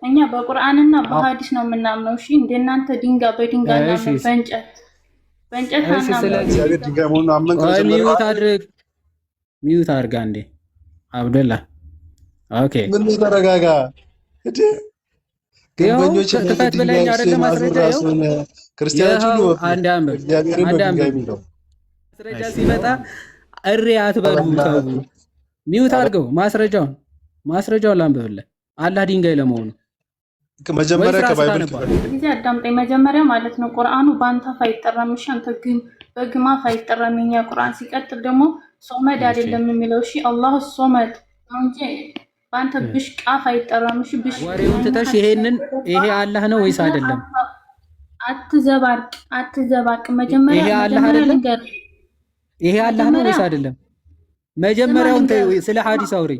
እኛ በቁርአንና በሐዲስ ነው የምናምነው። እሺ እንደናንተ ድንጋይ በድንጋይ ነው በእንጨት እግዚአብሔር ድንጋይ መሆኑን አመንክ። ሚዩት አድርጋ እንዴ አብደላ። ኦኬ ምን ተረጋጋ። ግንበኞች ክፈት ብለኝ አይደለ ማስረጃ ክርስቲያኖች ሁሉ አንድ አምብ እግዚአብሔርን በድንጋይ የሚለው ማስረጃ ሲመጣ እሪ አትበሉ። ተው ሚዩት አድርገው። ማስረጃውን ላንብብልህ። አላህ ድንጋይ ለመሆኑ መጀመሪያ ከባይብል ጊዜ አዳምጠኝ። መጀመሪያ ማለት ነው ቁርአኑ በአንተ አፍ አይጠራም። እሺ አንተ ግን በግማ አፍ አይጠራም የኛ ቁርአን። ሲቀጥል ደግሞ ሶመድ አይደለም የሚለው እሺ አላህ ሶመድ እንጂ በአንተ ብሽቅ አፍ አይጠራም። እሺ ብሽቅ ወሬውን ትተሽ ይሄ አላህ ነው ወይስ አይደለም? አትዘባርቅ። መጀመሪያ ይሄ አላህ አይደለም? ይሄ አላህ ነው ወይስ አይደለም? መጀመሪያውን ስለ ሐዲስ አውሪ።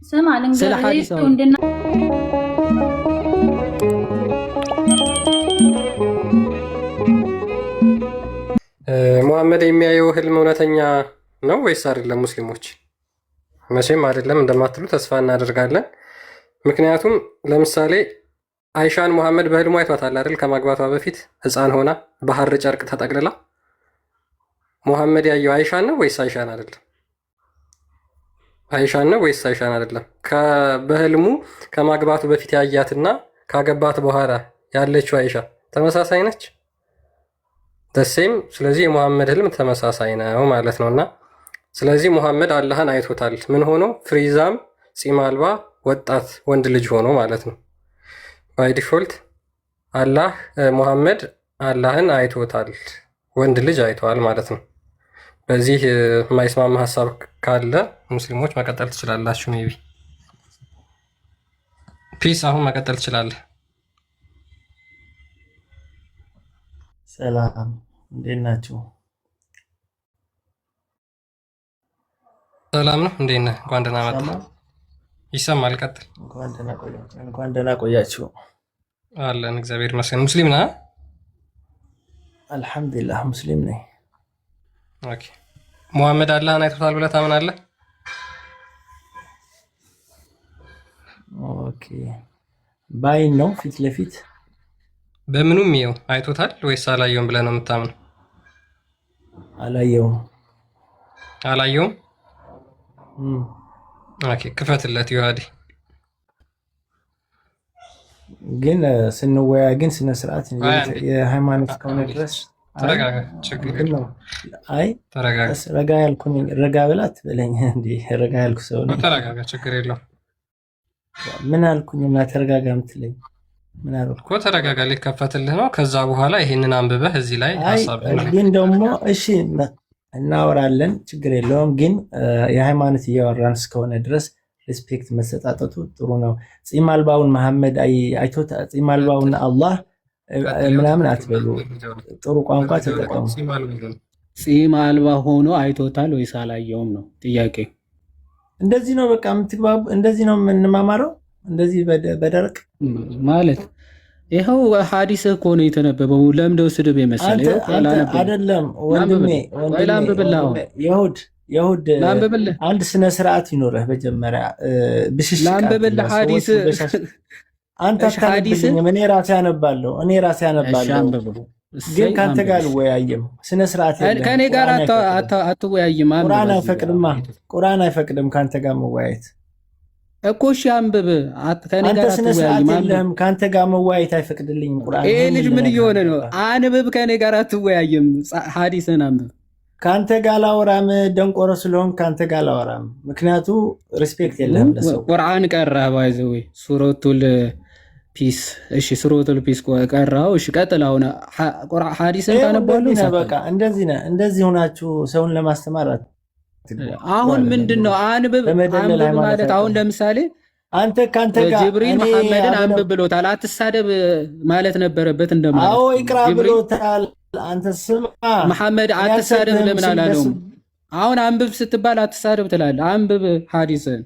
ስማ ልንገርህ እንደና ሙሐመድ የሚያየው ህልም እውነተኛ ነው ወይስ አይደለም? ሙስሊሞች መቼም አይደለም እንደማትሉ ተስፋ እናደርጋለን። ምክንያቱም ለምሳሌ አይሻን ሙሐመድ በህልሙ አይቷታል አይደል? ከማግባቷ በፊት ህፃን ሆና በሐር ጨርቅ ተጠቅልላ። ሙሐመድ ያየው አይሻን ነው ወይስ አይሻን አይደለም? አይሻን ነው ወይስ አይሻን አይደለም? በህልሙ ከማግባቱ በፊት ያያትና ካገባት በኋላ ያለችው አይሻ ተመሳሳይ ነች? ደሴም። ስለዚህ የሙሐመድ ህልም ተመሳሳይ ነው ማለት ነውና ስለዚህ ሙሐመድ አላህን አይቶታል። ምን ሆኖ? ፍሪዛም ፂም አልባ ወጣት ወንድ ልጅ ሆኖ ማለት ነው። ባይ ዲፎልት ሙሐመድ አላህን አይቶታል፣ ወንድ ልጅ አይተዋል ማለት ነው። በዚህ የማይስማማ ሀሳብ ካለ ሙስሊሞች መቀጠል ትችላላችሁ። ሜቢ ፒስ። አሁን መቀጠል ትችላለህ። ሰላም፣ እንዴት ናችሁ? ሰላም ነው። እንዴት ነህ? እንኳን ደህና መጣህ። ይሰማል? ቀጥል። እንኳን ደህና ቆያችሁ። አለን፣ እግዚአብሔር ይመስገን። ሙስሊም ነህ? አልሐምዱሊላህ ሙስሊም ነኝ። ኦኬ። ሙሐመድ አላህን አይቶታል ብለህ ታምናለህ? ኦኬ። ባይን ነው ፊት ለፊት በምኑም ይኸው አይቶታል ወይስ አላየውም ብለህ ነው የምታምነው? አላየውም። ኦኬ፣ ክፈትለት ዮሐዲ። ግን ስንወያይ ግን ስነ ስርዓት የሃይማኖት ከሆነ ድረስ ተረጋጋ። ችግር የለም። አይ ተረጋጋ። ረጋ ያልኩኝ ረጋ ብላት በለኝ እንዴ። ረጋ ያልኩ ሰው ነው። ተረጋጋ። ችግር የለም። ምን አልኩኝና ተረጋጋ የምትለኝ? ምን አልኩ እኮ? ተረጋጋ። ሊከፈትልህ ነው። ከዛ በኋላ ይሄንን አንብበህ እዚህ ላይ ሐሳብ ግን ደግሞ እሺ እናወራለን፣ ችግር የለውም። ግን የሃይማኖት እያወራን እስከሆነ ድረስ ሪስፔክት መሰጣጠቱ ጥሩ ነው። ፂም አልባውን መሐመድ አይቶት ፂም አልባውን አላህ ምናምን አትበሉ፣ ጥሩ ቋንቋ ተጠቀሙ። ፂም አልባ ሆኖ አይቶታል ወይስ አላየውም ነው ጥያቄ። እንደዚህ ነው በቃ የምትግባቡ፣ እንደዚህ ነው የምንማማረው፣ እንደዚህ በደረቅ ማለት ይኸው ሐዲስ እኮ ነው የተነበበው። ለምደው ስድብ የመሰለ አይደለም ወንድሜ። ይሁድ አንድ ስነ ስርዓት ይኖርህ። መጀመሪያ ብሽሽ ላንብብልህ ሐዲስ። አንተ አታነብልኝም፣ እኔ ራሴ አነባለሁ። ግን ካንተ ጋር አልወያይም። ስነ ስርዓት የለም። ከኔ ጋር አትወያይም። ቁርአን አይፈቅድም ካንተ ጋር መወያየት እኮ። እሺ አንብብ። ከኔ ጋር አትወያይም። ካንተ ጋር መወያየት አይፈቅድልኝም ቁርአን። ይሄ ልጅ ምን እየሆነ ነው? አንብብ። ከኔ ጋር አትወያይም። ሐዲስን አንብብ። ካንተ ጋር ላወራም፣ ደንቆሮ ስለሆን ካንተ ጋር ላወራም። ምክንያቱ ሪስፔክት የለም ለሰው። ቁርአን ቀራ ባይዘው ሱረቱል ፒስ። እሺ ሱረቱል ፒስ ቀራው። እሺ ቀጥል። አሁን ሐዲስን ታነባለህ። በቃ እንደዚህ ሆናችሁ ሰውን ለማስተማር አሁን ምንድነው አንብብ ማለት? አሁን ለምሳሌ አንተ ካንተ ጋር ጅብሪል መሐመድን አንብብ ብሎታል። አትሳደብ ማለት ነበረበት እንደማለት። አዎ ይቅራ ብሎታል። አንተ ስማ መሐመድ አትሳደብ ለምን አላለውም? አሁን አንብብ ስትባል አትሳደብ ትላለህ። አንብብ ሐዲስን።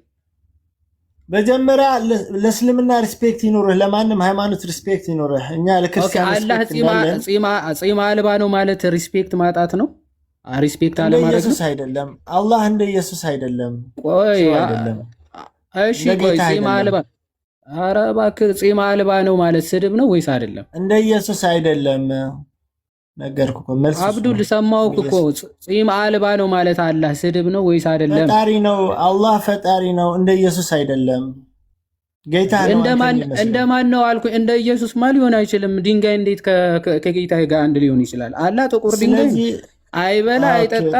መጀመሪያ ለእስልምና ሪስፔክት ይኖርህ፣ ለማንም ሃይማኖት ሪስፔክት ይኖርህ። እኛ ለክርስቲያን አላህ ፂም አልባ ነው ማለት ሪስፔክት ማጣት ነው። ሪስፔክት አለ ማለት ነው። ኢየሱስ አይደለም። አላህ እንደ ኢየሱስ አይደለም። ቆይ እሺ፣ ቆይ ፂም አልባ ኧረ እባክህ ጺም አልባ ነው ማለት ስድብ ነው ወይስ አይደለም? እንደ ኢየሱስ አይደለም። ነገርኩህ እኮ መልስ አብዱል ሰማሁህ እኮ ጺም አልባ ነው ማለት አላህ ስድብ ነው ወይስ አይደለም? ፈጣሪ ነው አላህ ፈጣሪ ነው። እንደ ኢየሱስ አይደለም። ጌታ ነው። እንደማን ነው አልኩኝ? እንደ ኢየሱስ ማ ሊሆን አይችልም። ድንጋይ እንዴት ከጌታ ጋር አንድ ሊሆን ይችላል? አላህ ጥቁር ድንጋይ አይበላ አይጠጣ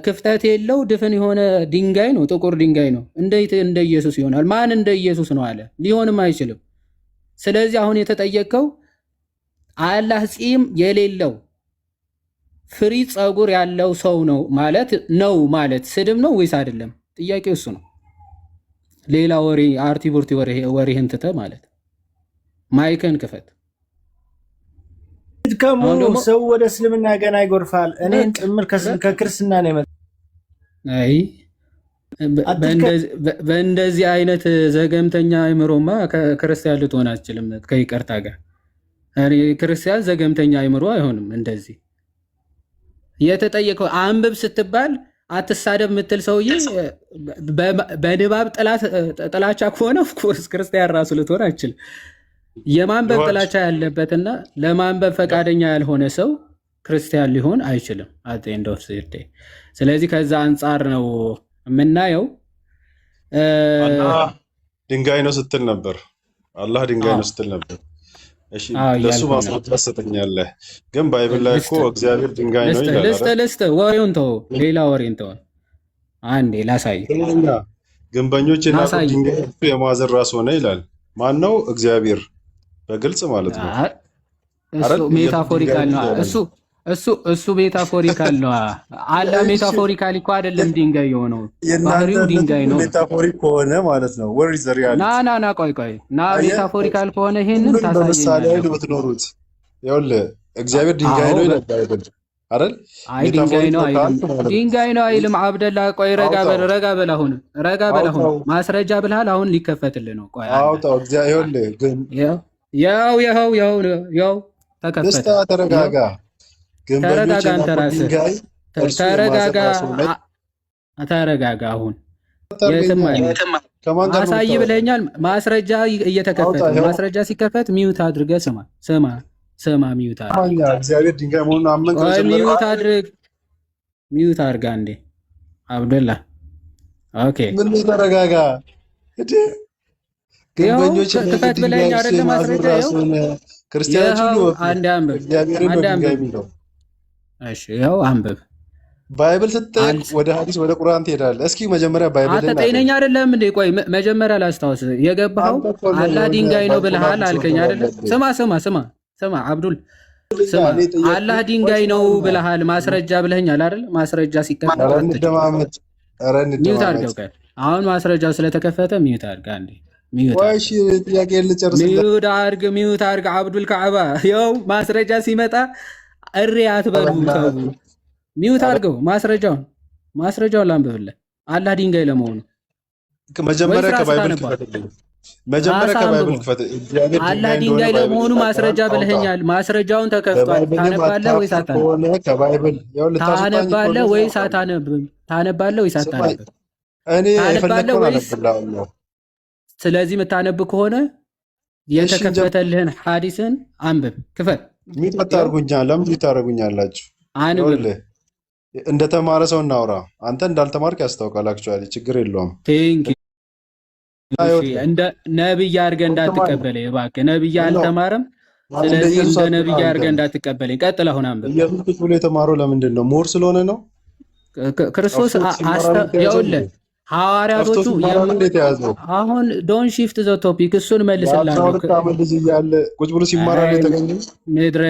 ክፍተት የለው ድፍን የሆነ ድንጋይ ነው፣ ጥቁር ድንጋይ ነው። እንዴት እንደ ኢየሱስ ይሆናል? ማን እንደ ኢየሱስ ነው አለ? ሊሆንም አይችልም። ስለዚህ አሁን የተጠየቀው አላህ ጺም የሌለው ፍሪ ጸጉር ያለው ሰው ነው ማለት ስድብ ነው ወይስ አይደለም? ጥያቄው እሱ ነው። ሌላ ወሬ አርቲ ቡርቲ ወሬህን ትተህ ማለት ማይክን ክፈት። ከሙሉ ሰው ወደ እስልምና ገና ይጎርፋል። እኔን ጭምር ከክርስትና ነው የመጣው። አይ በእንደዚህ አይነት ዘገምተኛ አይምሮማ ክርስቲያን ልትሆን አትችልም። ከይቅርታ ጋር እኔ ክርስቲያን ዘገምተኛ አይምሮ አይሆንም። እንደዚህ የተጠየቀው አንብብ ስትባል አትሳደብ የምትል ሰውዬ በንባብ ጥላቻ ከሆነ ኦፍኮርስ ክርስቲያን ራሱ ልትሆን አይችልም። የማንበብ ጥላቻ ያለበትና ለማንበብ ፈቃደኛ ያልሆነ ሰው ክርስቲያን ሊሆን አይችልም። አጤንዶፍ ሲርቴ ስለዚህ ከዛ አንጻር ነው የምናየው። አላህ ድንጋይ ነው ስትል ነበር። አላህ ድንጋይ ነው ስትል ነበር። እሺ ለሱ ማስረጃ ሰጠኛለህ። ግን ባይብል ላይ እኮ እግዚአብሔር ድንጋይ ነው ይላል። ልስጥ ወሬውን ተው፣ ሌላ ወሬን ተው። አንዴ ላሳይ። ግንበኞች የናቁት ድንጋይ የማዕዘን ራስ ሆነ ይላል። ማን ነው? እግዚአብሔር በግልጽ ማለት ነው። እሱ ሜታፎሪካል ነው። እሱ ሜታፎሪካል ነው። አላ ሜታፎሪካል እኮ አይደለም ድንጋይ የሆነው ባህሪው ድንጋይ ነው። ሜታፎሪክ ከሆነ ማለት ነው። ወር ኢዝ ዘ ሪያሊቲ? ና ቆይ ሜታፎሪካል ከሆነ ይሄንን ታሳየኛለህ። ብትኖሩት ይኸውልህ እግዚአብሔር ድንጋይ ነው ይላል አይደል? አይ ድንጋይ ነው አይልም። አብደላ ቆይ ረጋ በል አሁን ማስረጃ ብልሃል። አሁን ሊከፈትልህ ነው። ቆይ አውጣው። እግዚአብሔር ግን ያው ተከፈተ። ተረጋጋ። አንተ ራስህ ተረጋጋ። አሁን የትም አሳይ ብለኛል። ማስረጃ እየተከፈተ ማስረጃ ሲከፈት ሚዩት አድርገህ ስማ ሚዩት አድርግ። እግዚአብሔር ድንጋይ መሆኑን አመንክ? ሚዩት አድርጋ እንዴ አብደላ። ኦኬ ምን ተረጋጋ። ግንበኞች ክፈት ብለኝ አይደለ? ማስረጃ ክርስቲያኖች ሁሉ አንድ አንብብ። እሺ ያው አንብብ። ባይብል ስትጠይቅ ወደ ሐዲስ ወደ ቁርአን ትሄዳለህ። እስኪ መጀመሪያ ባይብል አንተ ጤነኛ አይደለም እንዴ? ቆይ መጀመሪያ ላስታውስ። የገባኸው አላህ ድንጋይ ነው ብለሃል አልከኝ አይደለ? ስማ አብዱል ስማ፣ አላህ ድንጋይ ነው ብለሃል። ማስረጃ ብለኸኛል አይደል? ማስረጃ ሲከፈት ሚዩት አድርገው። አሁን ማስረጃው ስለተከፈተ ሚዩት አድርግ አንዴ። ሚዩት አድርግ አብዱል ከዓባ። ያው ማስረጃ ሲመጣ እሪ አትበሉ ተው። ሚዩት አድርገው። ማስረጃውን ላንብብልህ። አላህ ድንጋይ ለመሆኑ መጀመሪያ ከባይብል ክፈት። አላህ ድንጋይ ለመሆኑ ማስረጃ ብለኸኛል። ማስረጃውን ተከፍቷል። ታነባለህ ወይስ አታነብም? ታነባለህ ወይስ አታነብም? ታነባለህ ወይስ? ስለዚህ የምታነብ ከሆነ የተከፈተልህን ሐዲስን አንብብ። ክፈት። ሚት አታርጉኛል። ለምን ታረጉኛላችሁ? አንብብ። እንደተማረ ሰው እናውራ። አንተ እንዳልተማርክ ያስታውቃል። አክቹዋሊ ችግር የለውም። እንደ ነብይ አድርገህ እንዳትቀበለኝ እባክህ። ነብይ አልተማረም። ስለዚህ እንደ ነብይ አድርገህ እንዳትቀበለኝ። ቀጥል። አሁን አንብብ። ኢየሱስ ብሎ የተማረው ለምንድን ነው? ምሁር ስለሆነ ነው? ክርስቶስ ይኸውልህ ሐዋርያቶቹ አሁን ዶን ሺፍት ዘ ቶፒክ እሱን መልስላለሁ። ቁጭ ብሎ ሲማራ የተገኘ ምድረ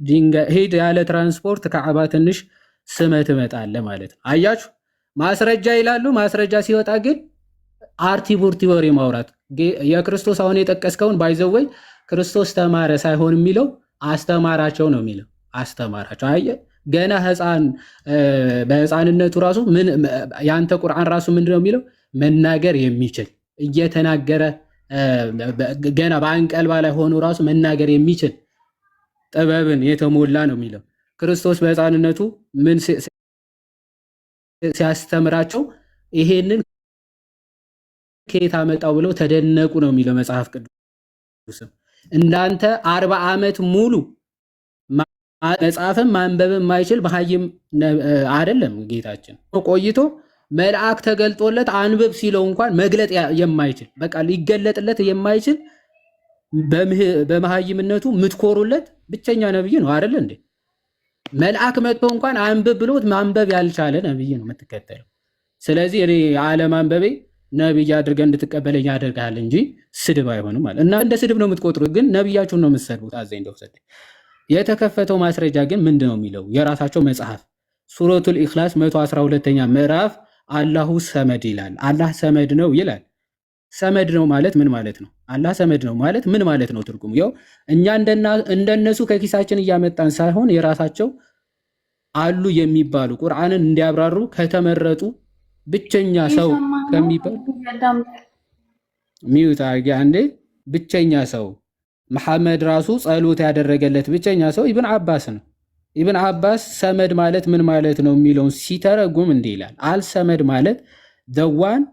ድንጋይ ሂድ ያለ ትራንስፖርት ከዓባ ትንሽ ስመህ ትመጣለህ ማለት ነው። አያችሁ ማስረጃ ይላሉ። ማስረጃ ሲወጣ ግን አርቲ ቡርቲ ወሬ ማውራት። የክርስቶስ አሁን የጠቀስከውን ባይዘወይ ክርስቶስ ተማረ ሳይሆን የሚለው አስተማራቸው ነው የሚለው። አስተማራቸው። አየህ ገና በህፃንነቱ ራሱ የአንተ ቁርአን ራሱ ምንድን ነው የሚለው? መናገር የሚችል እየተናገረ ገና በአንቀልባ ላይ ሆኖ ራሱ መናገር የሚችል ጥበብን የተሞላ ነው የሚለው። ክርስቶስ በህፃንነቱ ምን ሲያስተምራቸው ይሄንን ከየት አመጣው ብለው ተደነቁ ነው የሚለው መጽሐፍ ቅዱስም። እንዳንተ 40 ዓመት ሙሉ መጽሐፍም ማንበብም የማይችል መሃይም አይደለም ጌታችን። ቆይቶ መልአክ ተገልጦለት አንብብ ሲለው እንኳን መግለጥ የማይችል በቃ ሊገለጥለት የማይችል በመሃይምነቱ ምትኮሩለት ብቸኛ ነብይ ነው አይደል እንዴ? መልአክ መጥቶ እንኳን አንብብ ብሎት ማንበብ ያልቻለ ነብይ ነው የምትከተለው። ስለዚህ እኔ የዓለም አንበቤ ነብይ አድርገህ እንድትቀበለኝ ያደርጋል እንጂ ስድብ አይሆንም ማለት እና እንደ ስድብ ነው የምትቆጥሩት፣ ግን ነብያችሁን ነው የምትሰድቡት። አዘኝ እንደወሰደ የተከፈተው ማስረጃ ግን ምንድነው የሚለው የራሳቸው መጽሐፍ ሱረቱል ኢኽላስ 112ኛ ምዕራፍ አላሁ ሰመድ ይላል። አላህ ሰመድ ነው ይላል። ሰመድ ነው ማለት ምን ማለት ነው? አላህ ሰመድ ነው ማለት ምን ማለት ነው? ትርጉሙ ያው እኛ እንደነሱ ከኪሳችን እያመጣን ሳይሆን የራሳቸው አሉ የሚባሉ ቁርአንን እንዲያብራሩ ከተመረጡ ብቸኛ ሰው ከሚባል ሚዩት አርጊ አንዴ ብቸኛ ሰው መሐመድ ራሱ ጸሎት ያደረገለት ብቸኛ ሰው ኢብን አባስ ነው። ኢብን አባስ ሰመድ ማለት ምን ማለት ነው የሚለውን ሲተረጉም እንዲህ ይላል። አልሰመድ ማለት the one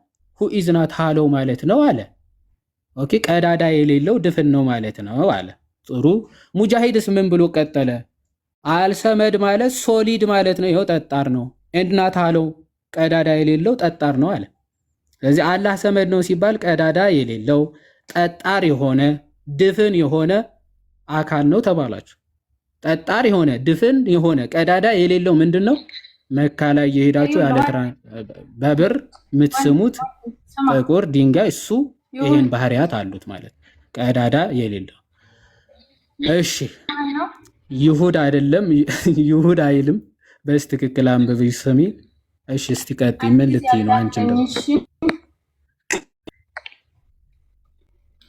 who is not hollow ማለት ነው አለ። ኦኬ ቀዳዳ የሌለው ድፍን ነው ማለት ነው አለ። ጥሩ ሙጃሂድስ ምን ብሎ ቀጠለ? አልሰመድ ማለት ሶሊድ ማለት ነው፣ ይኸው ጠጣር ነው። and not hollow ቀዳዳ የሌለው ጠጣር ነው አለ። ስለዚህ አላህ ሰመድ ነው ሲባል ቀዳዳ የሌለው ጠጣር የሆነ ድፍን የሆነ አካል ነው ተባላችሁ። ጠጣር የሆነ ድፍን የሆነ ቀዳዳ የሌለው ምንድን ነው? መካ ላይ የሄዳችሁ ያለ በብር የምትስሙት ጥቁር ድንጋይ እሱ ይሄን ባህሪያት አሉት ማለት ቀዳዳ የሌለው። እሺ ይሁድ አይደለም ይሁድ አይልም። በስትክክል አንብበሽ ስሚ። እሺ እስቲ ቀጥይ። ምን ልትይ ነው አንቺ?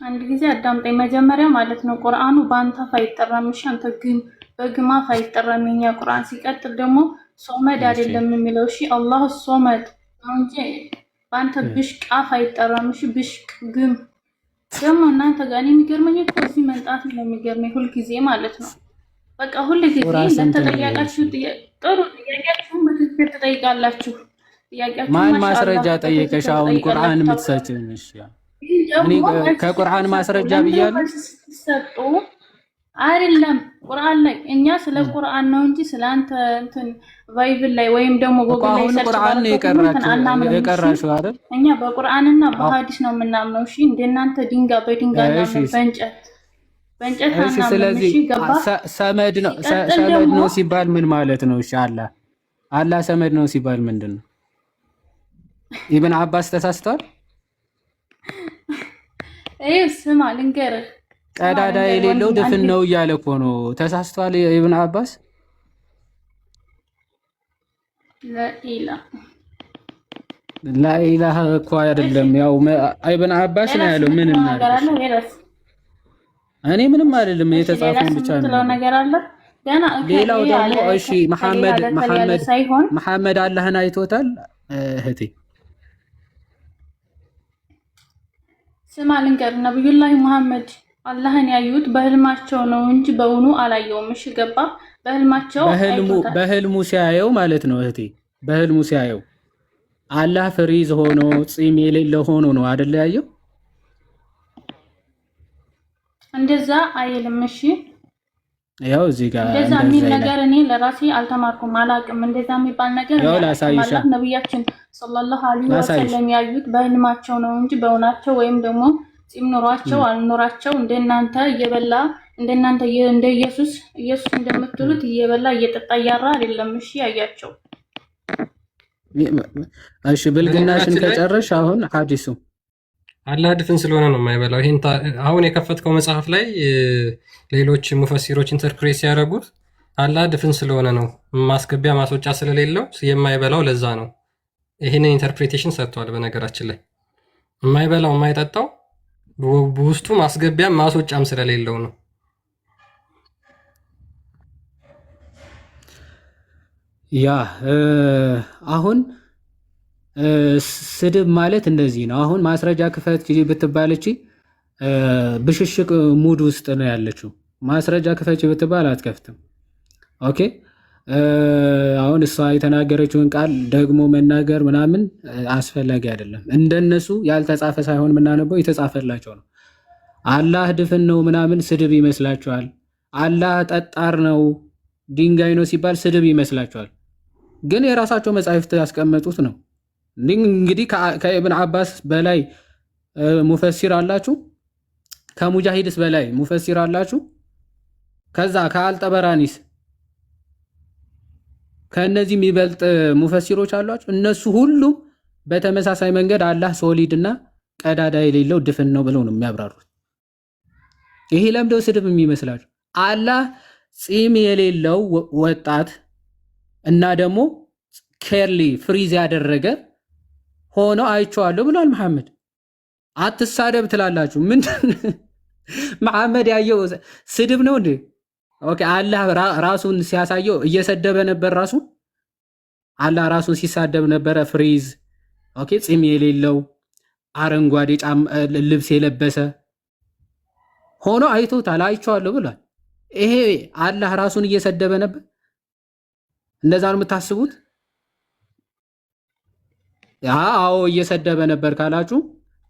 አንድ ጊዜ አዳምጠኝ መጀመሪያ ማለት ነው። ቁርአኑ በአንተ አፍ አይጠራም። እሺ አንተ ግን በግማ አፍ አይጠራም የኛ ቁርአን። ሲቀጥል ደግሞ ሶመድ አይደለም የሚለው እሺ አላህ ሶመድ ነው እንጂ በአንተ ብሽቅ አፍ አይጠራም። እሺ ብሽቅ ግን ደግሞ እናንተ ጋር የሚገርመኝ እኮ እዚህ መንጣት ነው የሚገርመኝ ሁልጊዜ ማለት ነው። በቃ ሁልጊዜ ለተጠያቃችሁ ጥሩ ጥያቄያችሁን በትክክል ትጠይቃላችሁ። ጥያቄያችሁ ማን ማስረጃ ጠየቀሽ? አሁን ቁርአን የምትሰጪኝ እሺ እኔ ከቁርአን ማስረጃ ብያለሁ ሰጡ አይደለም። ቁርአን ላይ እኛ ስለ ቁርአን ነው እንጂ ስለ አንተ እንትን ባይብል ላይ ወይም ደግሞ ጎግል ላይ ሰርች ቁርአን ነው የቀራሽው አይደል? እኛ በቁርአንና በሐዲስ ነው የምናምነው። እሺ እንደናንተ ድንጋይ በድንጋይ ነው በእንጨት እሺ ስለዚህ ሰመድ ነው ሲባል ምን ማለት ነው? እሺ አላህ ሰመድ ነው ሲባል ምንድን ነው? ኢብን አባስ ተሳስተዋል። ስማ ልንገርህ፣ ቀዳዳ የሌለው ድፍን ነው እያለ እኮ ነው። ተሳስተዋል ኢብን አባስ። ላኢላህ እኮ አይደለም፣ ያው ኢብን አባስ ነው ያለው። ምን እናደርግ? እኔ ምንም አይደለም፣ የተጻፈውን ብቻ ነው። ሌላው ደግሞ እሺ መሐመድ አላህን አይቶታል እህቴ። ስማ ልንገርህ፣ ነብዩላህ መሐመድ አላህን ያዩት በህልማቸው ነው እንጂ በእውኑ አላየውም። እሺ ገባ? በህልሙ ሲያየው ማለት ነው እህቴ፣ በህልሙ ሲያየው አላህ ፍሪዝ ሆኖ ጺም የሌለው ሆኖ ነው አይደል ያየው? እንደዛ አይልም። እሺ ያው እዚህ ጋር እንደዛ የሚል ነገር እኔ ለራሴ አልተማርኩም፣ አላውቅም። እንደዛ የሚባል ነገር አላህ ነብያችን ሰለላሁ ዐለይሂ ወሰለም ያዩት በህልማቸው ነው እንጂ በእውናቸው ወይም ደግሞ ጺም ኖሯቸው አልኖራቸው እንደናንተ እየበላ እንደናንተ እንደ ኢየሱስ እንደምትሉት እየበላ እየጠጣ እያራ አይደለም። እሺ ያያቸው። እሺ ብልግናሽን ከጨረሽ አሁን ሐዲሱ አላህ ድፍን ስለሆነ ነው የማይበላው። ይሄን አሁን የከፈትከው መጽሐፍ ላይ ሌሎች ሙፈሲሮች ኢንተርፕሬት ሲያደርጉት አላህ ድፍን ስለሆነ ነው፣ ማስገቢያ ማስወጫ ስለሌለው የማይበላው ለዛ ነው። ይሄንን ኢንተርፕሬቴሽን ሰጥቷል። በነገራችን ላይ የማይበላው የማይጠጣው በውስጡ ማስገቢያ ማስወጫም ስለሌለው ነው። ያ አሁን ስድብ ማለት እንደዚህ ነው። አሁን ማስረጃ ክፈት ብትባለች ብሽሽቅ ሙድ ውስጥ ነው ያለችው። ማስረጃ ክፈች ብትባል አትከፍትም። ኦኬ አሁን እሷ የተናገረችውን ቃል ደግሞ መናገር ምናምን አስፈላጊ አይደለም። እንደነሱ ያልተጻፈ ሳይሆን የምናነበው የተጻፈላቸው ነው። አላህ ድፍን ነው ምናምን ስድብ ይመስላችኋል። አላህ ጠጣር ነው ድንጋይ ነው ሲባል ስድብ ይመስላችኋል። ግን የራሳቸው መጻሕፍት ያስቀመጡት ነው። እንግዲህ ከኢብን አባስ በላይ ሙፈሲር አላችሁ? ከሙጃሂድስ በላይ ሙፈሲር አላችሁ? ከዛ ከአልጠበራኒስ ከእነዚህ የሚበልጥ ሙፈሲሮች አሏቸው? እነሱ ሁሉም በተመሳሳይ መንገድ አላህ ሶሊድ እና ቀዳዳ የሌለው ድፍን ነው ብለው ነው የሚያብራሩት። ይሄ ለምደው ስድብ የሚመስላችሁ? አላህ ፂም የሌለው ወጣት እና ደግሞ ኬርሊ ፍሪዝ ያደረገ ሆኖ አይቼዋለሁ ብሏል መሐመድ። አትሳደብ ትላላችሁ። ምንድን መሐመድ ያየው ስድብ ነው እንዴ? ኦኬ አላህ ራሱን ሲያሳየው እየሰደበ ነበር። ራሱን አላህ ራሱን ሲሳደብ ነበረ። ፍሪዝ ኦኬ፣ ፂም የሌለው አረንጓዴ ልብስ የለበሰ ሆኖ አይቶታል፣ አይቼዋለሁ ብሏል። ይሄ አላህ ራሱን እየሰደበ ነበር? እንደዛ ነው የምታስቡት? አዎ እየሰደበ ነበር ካላችሁ፣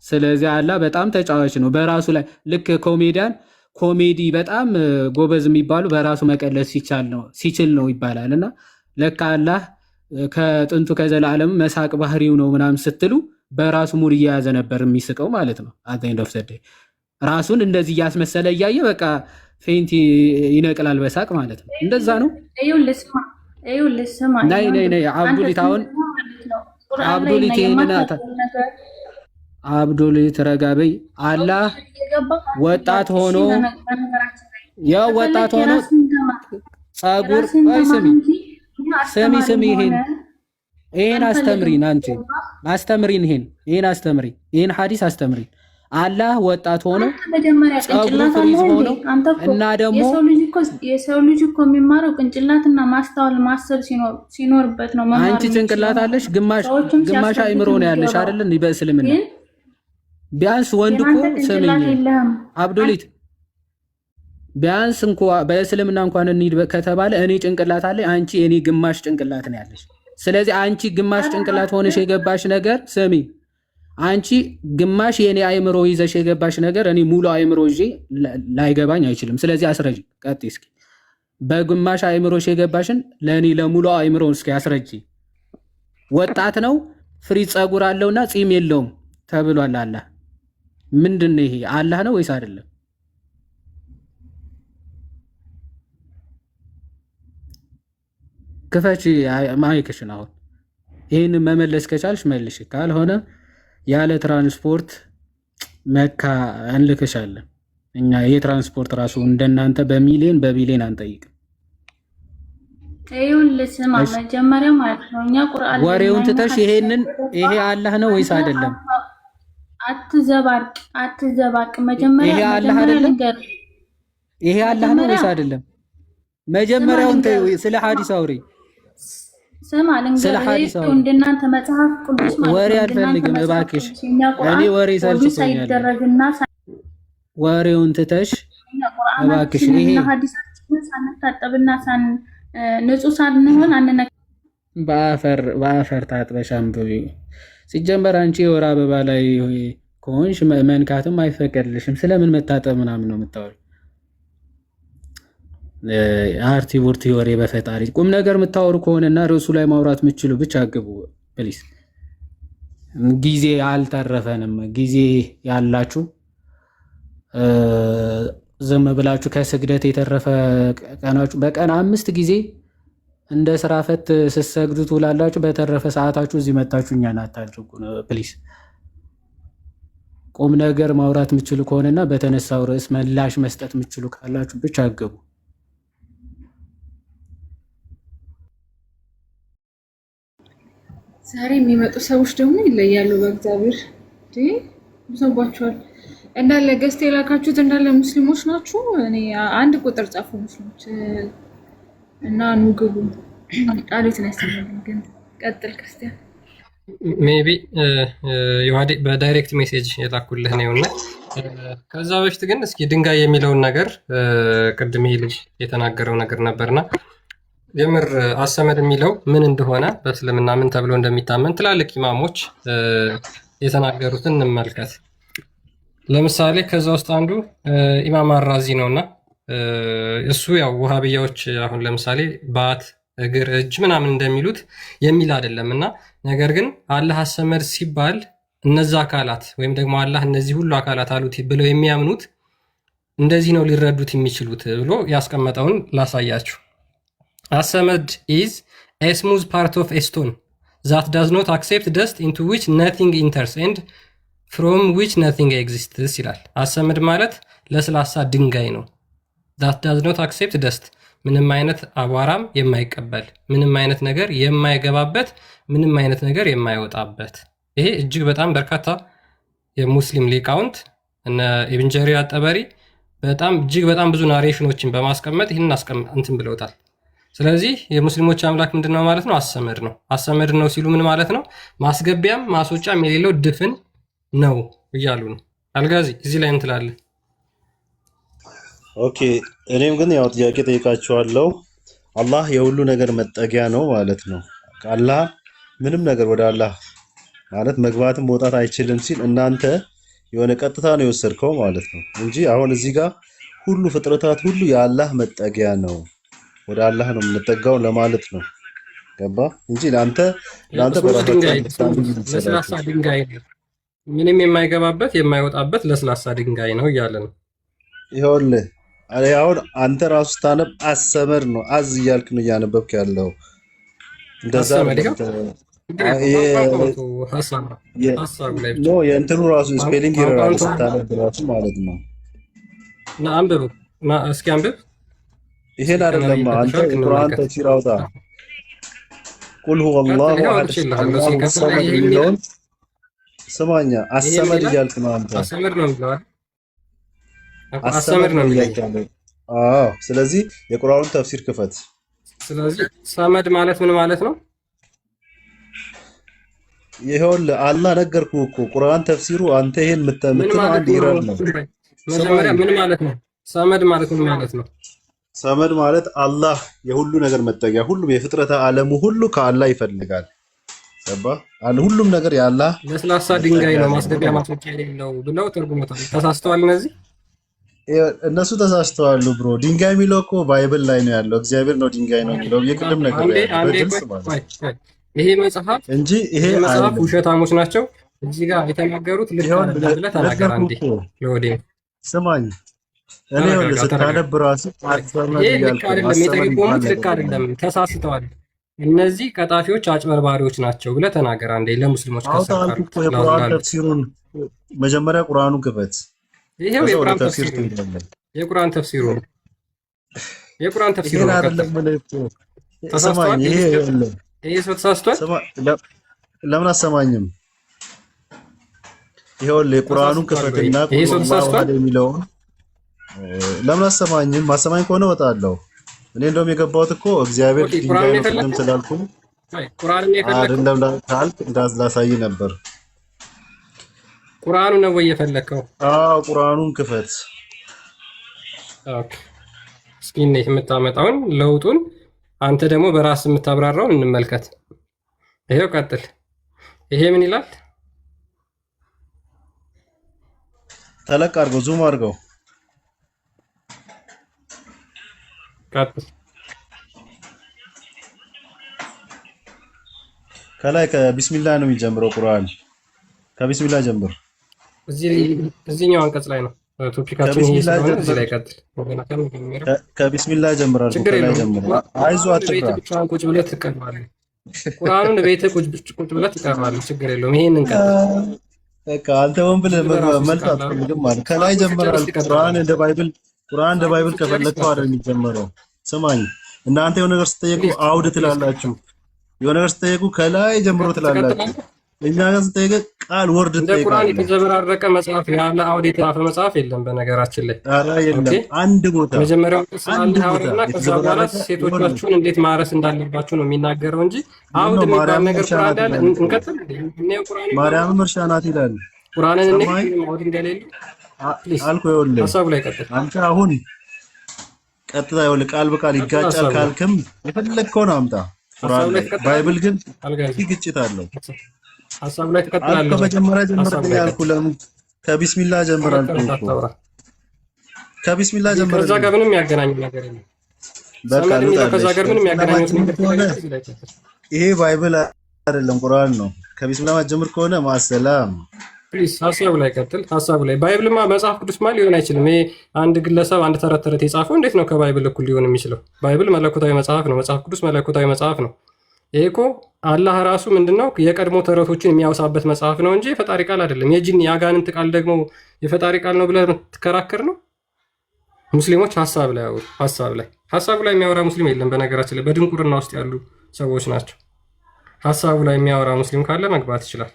ስለዚህ አላህ በጣም ተጫዋች ነው በራሱ ላይ። ልክ ኮሜዲያን ኮሜዲ በጣም ጎበዝ የሚባሉ በራሱ መቀለስ ሲችል ነው ይባላል። እና ለካ አላህ ከጥንቱ ከዘላለም መሳቅ ባህሪው ነው ምናምን ስትሉ በራሱ ሙድ እየያዘ ነበር የሚስቀው ማለት ነው። አዘኝ ደፍሰደ ራሱን እንደዚህ እያስመሰለ እያየ በቃ ፌንት ይነቅላል በሳቅ ማለት ነው። እንደዛ ነው። ነይ አብዱሊት፣ አሁን አብዱሊት ይሄንን አብዱሊት ረጋ በይ። አላህ ወጣት ሆኖ ያው ወጣት ሆኖ ጸጉር ስሚ ይሄን አስተምሪን፣ አንቺ አስተምሪን፣ ይሄን አስተምሪን፣ ይሄን ሐዲስ አስተምሪን። አላህ ወጣት ሆኖ ጸጉሩ ፍሪዝ ሆኖ እና ደግሞ የሰው ልጅ እኮ የሚማረው ቅንጭላትና ማስተዋል ማሰብ ሲኖርበት ነው። አንቺ ጭንቅላት አለሽ፣ ግማሽ አእምሮ ነው ያለሽ አይደል? እንዴ በእስልምና ቢያንስ ወንድ እኮ ሰምኝ አብዱሊት፣ ቢያንስ እንኳ በእስልምና እንኳን እንሂድ ከተባለ እኔ ጭንቅላት አለ፣ አንቺ እኔ ግማሽ ጭንቅላት ነው ያለሽ። ስለዚህ አንቺ ግማሽ ጭንቅላት ሆነሽ የገባሽ ነገር ስሚ፣ አንቺ ግማሽ የኔ አእምሮ ይዘሽ የገባሽ ነገር እኔ ሙሉ አእምሮ ይዤ ላይገባኝ አይችልም። ስለዚህ አስረጂ፣ ቀጥይ እስኪ። በግማሽ አእምሮሽ የገባሽን ለእኔ ለሙሉ አእምሮ እስኪ አስረጂ። ወጣት ነው ፍሪዝ ጸጉር አለውና ፂም የለውም ተብሏል። አላህ ምንድን ነው ይሄ? አላህ ነው ወይስ አይደለም? ክፈች ማይክሽን። አሁን ይህን መመለስ ከቻልሽ መልሽ፣ ካልሆነ ያለ ትራንስፖርት መካ እንልክሻለን። እኛ የትራንስፖርት ራሱ እንደናንተ በሚሊዮን በቢሊዮን አንጠይቅም። ስማ መጀመሪያ ማለት ነው እኛ ቁርአን ወሬውን ትተሽ ይሄ አላህ ነው ወይስ አይደለም? አትዘባርቅ። መጀመሪያ ይሄ አላህ አይደለም? ይሄ አላህ ነው ወይስ አይደለም? መጀመሪያውን ስለ ሐዲስ አውሪ። ስማ ልንገርህ፣ እንደናንተ መጽሐፍ ቅዱስ ማለት ወሬ አልፈልግም እባክሽ። እኔ ወሬ ሰልችቶኛል። ወሬውን ትተሽ እባክሽ ይሄ ሐዲሳችንን ሳንታጠብና ንጹህ ሳንሆን አንነካ። በአፈር ታጥበሽ አንብቢ። ሲጀመር አንቺ የወር አበባ ላይ ከሆንሽ መንካትም አይፈቀድልሽም። ስለምን መታጠብ ምናምን ነው የምታወሪው? አርቲ ቡርቲ ወሬ በፈጣሪ ቁም ነገር የምታወሩ ከሆነና ርዕሱ ላይ ማውራት የምችሉ ብቻ ግቡ ፕሊስ። ጊዜ አልተረፈንም። ጊዜ ያላችሁ ዝም ብላችሁ ከስግደት የተረፈ ቀናችሁ በቀን 5 ጊዜ እንደ ስራ ፈት ስትሰግዱ ትውላላችሁ። በተረፈ ሰዓታችሁ እዚህ መታችሁ እኛን አታድርጉ ፕሊስ። ቁም ነገር ማውራት የምችሉ ከሆነና በተነሳው ርዕስ ምላሽ መስጠት የምችሉ ካላችሁ ብቻ ግቡ። ዛሬ የሚመጡ ሰዎች ደግሞ ይለያሉ። በእግዚአብሔር ሰባቸዋል እንዳለ ገዝት የላካችሁት እንዳለ ሙስሊሞች ናችሁ። እኔ አንድ ቁጥር ጻፉ ሙስሊሞች እና ኑ ግቡ። ቃሉት ነው ያስተምረን። ግን ቀጥል ክርስቲያን። ሜቢ ዮሐዴ በዳይሬክት ሜሴጅ የላኩልህ ነውና ከዛ በፊት ግን እስኪ ድንጋይ የሚለውን ነገር ቅድም ይሄ ልጅ የተናገረው ነገር ነበርና የምር አሰመድ የሚለው ምን እንደሆነ በእስልምና ምን ተብሎ እንደሚታመን ትላልቅ ኢማሞች የተናገሩትን እንመልከት። ለምሳሌ ከዛ ውስጥ አንዱ ኢማም አራዚ ነውና እሱ ያው ውሃብያዎች አሁን ለምሳሌ ባት፣ እግር፣ እጅ ምናምን እንደሚሉት የሚል አይደለም እና ነገር ግን አላህ አሰመድ ሲባል እነዛ አካላት ወይም ደግሞ አላህ እነዚህ ሁሉ አካላት አሉት ብለው የሚያምኑት እንደዚህ ነው ሊረዱት የሚችሉት ብሎ ያስቀመጠውን ላሳያችሁ። አሰመድ ኢዝ a smooth part of a stone that does not accept dust into which nothing enters and from which nothing exists ይላል። አሰመድ ማለት ለስላሳ ድንጋይ ነው። that does not accept dust ምንም አይነት አቧራም የማይቀበል ምንም አይነት ነገር የማይገባበት ምንም አይነት ነገር የማይወጣበት። ይሄ እጅግ በጣም በርካታ የሙስሊም ሊቃውንት እነ ኢብን ጀሪር አጠበሪ በጣም እጅግ በጣም ብዙ ናሬሽኖችን በማስቀመጥ ይህንን እንትን ብለውታል። ስለዚህ የሙስሊሞች አምላክ ምንድነው ማለት ነው? አሰመድ ነው። አሰመድ ነው ሲሉ ምን ማለት ነው? ማስገቢያም ማስወጫም የሌለው ድፍን ነው እያሉ ነው። አልጋዚ እዚህ ላይ እንትላለን። ኦኬ እኔም ግን ያው ጥያቄ ጠይቃችኋለሁ። አላህ የሁሉ ነገር መጠጊያ ነው ማለት ነው። አላህ ምንም ነገር ወደ አላህ ማለት መግባትም መውጣት አይችልም ሲል እናንተ የሆነ ቀጥታ ነው የወሰድከው ማለት ነው እንጂ አሁን እዚህ ጋር ሁሉ ፍጥረታት ሁሉ የአላህ መጠጊያ ነው ወደ አላህ ነው የምንጠጋው ለማለት ነው። ገባ እንጂ ለአንተ ለስላሳ ድንጋይ ምንም የማይገባበት የማይወጣበት ለስላሳ ድንጋይ ነው እያለ ነው። ይኸውልህ አሁን አንተ ራሱ ስታነብ አሰመድ ነው አዝ እያልክ ነው እያነበብክ ያለው እንደዛ የእንትኑ ራሱ ስፔሊንግ ይራራል ስታነብ ራሱ ማለት ነው። አንብብ እስኪ አንብብ። ይሄን አይደለም አንተ ቁርአን ተፍሲር አውጣ። ቁል ሁወ አላሁ አሐድ የሚለውን ስማኛ አሰመድ እያልክ ነው አንተ። አሰመድ ነው የሚለው አሰመድ ነው የሚለው። አዎ ስለዚህ የቁርአኑን ተፍሲር ክፈት። ስለዚህ ሰመድ ማለት ምን ማለት ነው? ይኸውልህ አላህ ነገርኩህ እኮ ቁርአን ተፍሲሩ አንተ ይሄን የምትለው አንድ ይራል ነው። መጀመሪያ ምን ማለት ነው? ሰመድ ማለት ምን ማለት ነው? ሰመድ ማለት አላህ የሁሉ ነገር መጠጊያ፣ ሁሉም የፍጥረተ ዓለሙ ሁሉ ከአላህ ይፈልጋል። ገባ? ሁሉም ነገር የአላህ ለስላሳ ድንጋይ ነው ማስገቢያ ማስወጫ የሌለው ብለው ተርጉመውታል። ተሳስተዋል። እነሱ ተሳስተዋል ብሮ። ድንጋይ የሚለው እኮ ባይብል ላይ ነው ያለው። እግዚአብሔር ነው ድንጋይ ነው የሚለው የቅድም ነገር በግልጽ ማለት ይሄ መጽሐፍ እንጂ ይሄ መጽሐፍ ውሸታሞች ናቸው እዚህ ጋር የተናገሩት ልክ አይደለም ብለህ ተናገር። አንዴ ለወዴ ስማኝ እኔ ወደ ስታነብ ራሱ ይሄ ልክ አይደለም፣ የተረጎሙት ልክ አይደለም፣ ተሳስተዋል፣ እነዚህ ቀጣፊዎች አጭበርባሪዎች ናቸው ብለህ ተናገር። አንዴ ለሙስሊሞች ከሰካሩ ቁርአን ተፍሲሩን መጀመሪያ ቁርአኑን ክፈት። ይሄው የቁርአን ተፍሲር የቁርአን ተፍሲሩ የቁርአን ተፍሲሩ አይደለም ማለት ነው። ተሳስተዋል። ይሄ ሰው ተሳስቷል። ለምን አሰማኝም? ይኸውልህ የቁርአኑን ክፈትና ቁርአን የሚለውን ለምን አሰማኝም? ማሰማኝ ከሆነ እወጣለሁ። እኔ እንደውም የገባሁት እኮ እግዚአብሔር ድንጋይ ነው ቅድም ስላልኩ አይደለም ካልክ እንዳላሳይ ነበር። ቁርአኑ ነው ወይ የፈለከው? አዎ ቁርአኑን ክፈት። ኦኬ እስኪ እንዴት የምታመጣውን ለውጡን አንተ ደግሞ በራስ የምታብራራውን እንመልከት። ይሄው ቀጥል። ይሄ ምን ይላል? ተለቅ አድርገው ዙም አድርገው ቀጥል። ከላይ ከቢስሚላህ ነው የሚጀምረው ቁርአን። ከቢስሚላህ ጀምር። እዚህኛው አንቀጽ ላይ ነው ቶፒካችን። ይሄ ስለሆነ እዚህ ላይ ቀጥል። ከቢስሚላህ ጀምራል። ከላይ ጀምር። አይዞህ አትፍራ። ብቻህን ቁጭ ብለህ ትቀርባለህ። ቁርአኑን ቤትህ ቁጭ ብለህ ትቀርባለህ። ችግር የለውም። ይሄንን ቀጥል። በቃ አንተ ወን ብለህ መልስ አትፈልግም ማለት ከላይ ጀምራል። ቁርአን እንደ ባይብል ከፈለግከው አይደል የሚጀምረው። ስማኝ እናንተ የሆነ ነገር ስትጠየቁ አውድ ትላላችሁ፣ የሆነ ነገር ስትጠየቁ ከላይ ጀምሮ ትላላችሁ። እኛ ጋር ስትጠየቅ ቃል ወርድ ትጠይቃለህ። እንደ ቁርአን የተዘበራረቀ መጽሐፍ ያለ አውድ የተጻፈ መጽሐፍ የለም በነገራችን ላይ። ኧረ የለም አንድ ቦታ መጀመሪያው አንድ ሐዋርያና ከዛ በኋላ ሴቶቻችሁን እንዴት ማረስ እንዳለባችሁ ነው የሚናገረው እንጂ አውድ የሚባል ነገር ቁርአን አለ። እንቀጥል። እኔው ቁርአን ማርያም እርሻ ናት ይላል። ቁርአንን እንዴት አውድ እንደሌለ አልኩ። ይኸውልህ ሐሳቡ ላይ ቀጥል። አንተ አሁን ቀጥታ ይኸውልህ ቃል በቃል ቀጥል ይጋጫል ሀሳብ ላይ ካልክም የፈለግከውን አምጣ ቁርአን ሀሳብ ላይ ላይ። ትቀጥላለህ ባይብል ግን አልጋዚ ይህ ግጭት አለው ሀሳብ ላይ አልኩ። ትቀጥላለህ ወይ? ከመጀመሪያ ሀሳብ ጀምርልኝ ላይ አልኩ። ቀጥል። ለምን ከቢስሚላህ ጀምር አልኩ ከመቀመጥ እኮ። አታውራ። ከቢስሚላህ ከዛ ጀምርልኝ። ጋር ምንም ያገናኘው ነገር የለም። በቃ ሰመድ የሚለው ከዛ ልውጣለሽ። ጋር ምንም ከቢስሚላህ ያገናኘው ማትጀምር ነገር ከሆነ ስለሌለ እዚህ ላይ ቀጥል። ይሄ ባይብል አይደለም ቁርአን ነው። ከቢስሚላህ ማትጀምር ከሆነ ማሰላም። ፕሊዝ ሀሳቡ ላይ ቀጥል። ሀሳቡ ላይ ባይብልማ መጽሐፍ ቅዱስማ ሊሆን አይችልም። ይሄ አንድ ግለሰብ አንድ ተረት ተረት የጻፈው እንዴት ነው ከባይብል እኩል ሊሆን የሚችለው? ባይብል መለኮታዊ መጽሐፍ ነው። መጽሐፍ ቅዱስ መለኮታዊ መጽሐፍ ነው። ይሄ እኮ አላህ ራሱ ምንድነው የቀድሞ ተረቶችን የሚያወሳበት መጽሐፍ ነው እንጂ የፈጣሪ ቃል አይደለም። የጂን የአጋንንት ቃል ደግሞ የፈጣሪ ቃል ነው ብለህ ትከራከር ነው? ሙስሊሞች ሀሳብ ላይ አውሩ። ሀሳቡ ላይ የሚያወራ ሙስሊም የለም። በነገራችን ላይ በድንቁርና ውስጥ ያሉ ሰዎች ናቸው። ሀሳቡ ላይ የሚያወራ ሙስሊም ካለ መግባት ይችላል።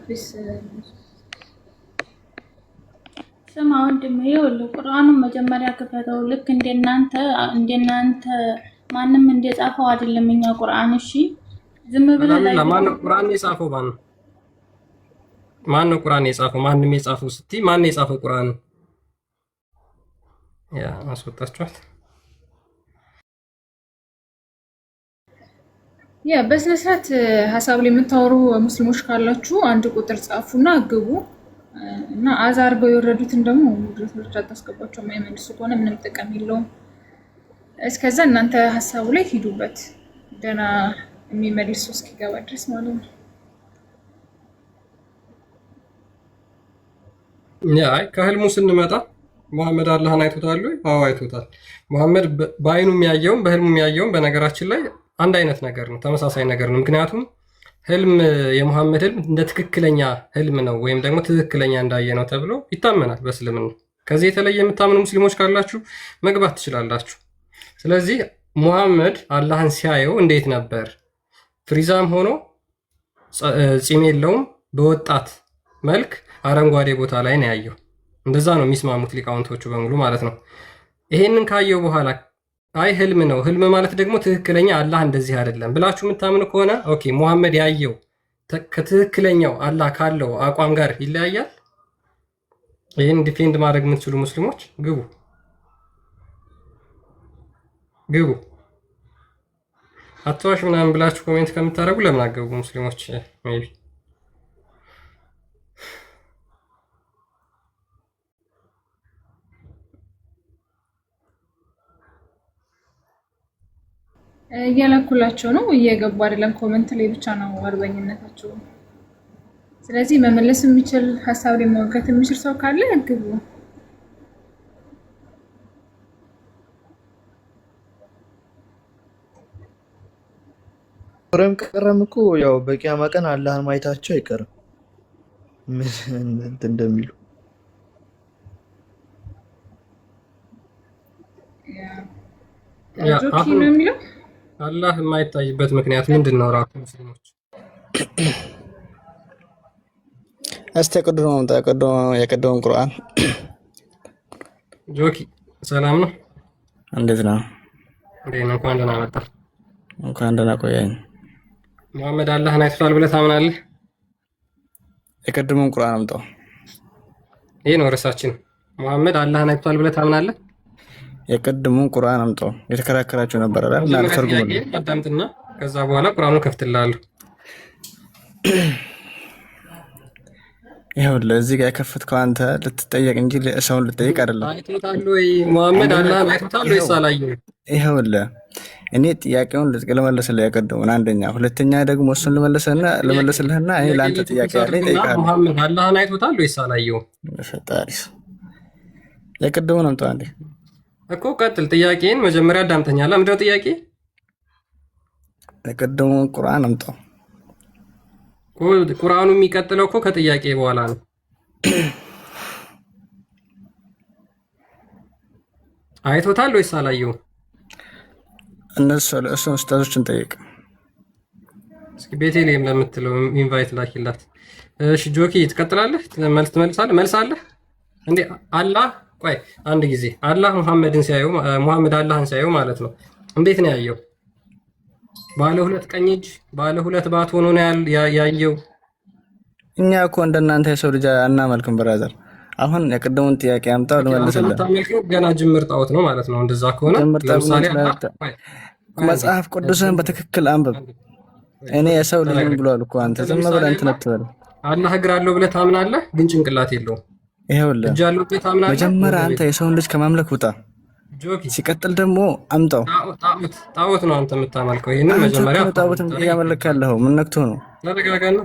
ፒስ ስማ ወንድሜ፣ ይኸውልህ ቁርአኑን መጀመሪያ ክፈተው። ልክ እንደናንተ ማንም እንደጻፈው አይደለም እኛ ቁርአን። እሺ ዝም ብለህ ላይ ማነው ቁርአን የጻፈው? ማነው ቁርአን የጻፈው? ማንም የጻፈው ስትይ ማን የጻፈው ቁርአን? ያ አስወጣችኋት። በስነ ስርዓት ሀሳብ ላይ የምታወሩ ሙስሊሞች ካላችሁ አንድ ቁጥር ጻፉና ግቡ እና አዛ አድርገው የወረዱትን ደግሞ ድረሶች አታስገቧቸው። የማይመልሱ ከሆነ ምንም ጥቅም የለውም። እስከዛ እናንተ ሀሳቡ ላይ ሂዱበት፣ ደህና የሚመልሱ እስኪገባ ድረስ ማለት ነው። አይ ከህልሙ ስንመጣ መሐመድ አላህን አይቶታል ወይ? አዎ አይቶታል። መሐመድ በአይኑ የሚያየውም በህልሙ የሚያየውም በነገራችን ላይ አንድ አይነት ነገር ነው፣ ተመሳሳይ ነገር ነው። ምክንያቱም ህልም የሙሐመድ ህልም እንደ ትክክለኛ ህልም ነው ወይም ደግሞ ትክክለኛ እንዳየ ነው ተብሎ ይታመናል በእስልምና። ከዚህ የተለየ የምታምኑ ሙስሊሞች ካላችሁ መግባት ትችላላችሁ። ስለዚህ ሙሐመድ አላህን ሲያየው እንዴት ነበር? ፍሪዛም ሆኖ ፂም የለውም፣ በወጣት መልክ አረንጓዴ ቦታ ላይ ነው ያየው። እንደዛ ነው የሚስማሙት ሊቃውንቶቹ በሙሉ ማለት ነው። ይሄንን ካየው በኋላ አይ ህልም ነው፣ ህልም ማለት ደግሞ ትክክለኛ አላህ እንደዚህ አይደለም ብላችሁ የምታምኑ ከሆነ ኦኬ፣ ሙሐመድ ያየው ከትክክለኛው አላህ ካለው አቋም ጋር ይለያያል። ይህን ዲፌንድ ማድረግ የምትችሉ ሙስሊሞች ግቡ። አትዋሽ ምናምን ብላችሁ ኮሜንት ከምታደርጉ ለምን አገቡ ሙስሊሞች? ሜይ ቢ እየላኩላቸው ነው፣ እየገቡ አይደለም። ኮመንት ላይ ብቻ ነው አርበኝነታቸው። ስለዚህ መመለስ የሚችል ሀሳብ ላይ መወገት የሚችል ሰው ካለ ግቡ። ረም ቀረም እኮ ያው በቂያማ ቀን አላህን ማየታቸው አይቀርም። ምን እንትን እንደሚሉ ጆኪ ነው የሚለው አላህ የማይታይበት ምክንያት ምንድን ነው? ራሱ ሙስሊሞች እስቲ የቀደመውን ቁርአን ጆኪ ሰላም ነው? እንዴት ነው? እንኳን ደህና መጣ። እንኳን ደህና ቆያኝ። ሙሐመድ አላህን አይቶታል ብለህ ታምናለህ? የቀደመውን ቁርአን አምጣው። ይሄ ነው ርዕሳችን። ሙሐመድ አላህን አይቶታል ብለህ ታምናለህ? የቀደመውን ቁርአን አምጣው። የተከራከራችሁ ነበር አይደል? እና ተርጉሙ አዳምጥና ከዛ በኋላ ቁርአኑን ከፍትልሃለሁ። ይኸውልህ እዚህ ጋር የከፈትከው አንተ ልትጠየቅ እንጂ ሰውን ልትጠይቅ አይደለም። አይቶታል ወይ ሙሐመድ አላህን አይቶታል ወይስ አላየም? ይኸውልህ እኔ ጥያቄውን ልመልስልህ የቀደመውን አንደኛ፣ ሁለተኛ ደግሞ እሱን ልመልስልህና እኔ ለአንተ ጥያቄ ያለኝ እጠይቅሃለሁ። ሙሐመድ አላህን አይቶታል ወይስ አላየውም? ፈጣሪስ የቀደመውን አምጣው አንዴ እኮ ቀጥል። ጥያቄን መጀመሪያ አዳምጠኛል። ምንድን ነው ጥያቄ? የቀደመውን ቁርአን አምጣው። ቁርአኑ የሚቀጥለው እኮ ከጥያቄ በኋላ ነው። አይቶታል ወይስ አላየውም? እሱን ኡስታዞችን ጠይቅ። እስኪ ቤቴልሔም ለምትለው ኢንቫይት ላኪላት። እሺ ጆኪ ትቀጥላለህ? መልስ ትመልሳለህ? መልሳለህ እንዴ? አላህ ቆይ አንድ ጊዜ አላህ ሙሐመድ አላህን ሲያየው ማለት ነው እንዴት ነው ያየው? ባለ ሁለት ቀኝ እጅ ባለ ሁለት ባት ሆኖ ነው ያየው? እኛ እኮ እንደናንተ የሰው ልጅ አናመልክም ብራዘር። አሁን የቀደሙን ጥያቄ አምጣው ልመልስልህ። ገና ጅምር ጣዖት ነው ማለት ነው። እንደዛ ከሆነ ለምሳሌ መጽሐፍ ቅዱስን በትክክል አንብብ። እኔ የሰው ልጅ ብሏል እኮ አንተ ዝም ብለህ እንትን አትበል። አላህ እግር አለው ብለህ ታምናለህ፣ ግን ጭንቅላት የለውም። ይኸውልህ መጀመሪያ አንተ የሰውን ልጅ ከማምለክ ውጣ። ሲቀጥል ደግሞ አምጣው። ጣዖት ነው አንተ የምታመልከው። ይሄንን መጀመሪያ ጣዖትን እያመለክ ያለኸው ምን ነክቶ ነው?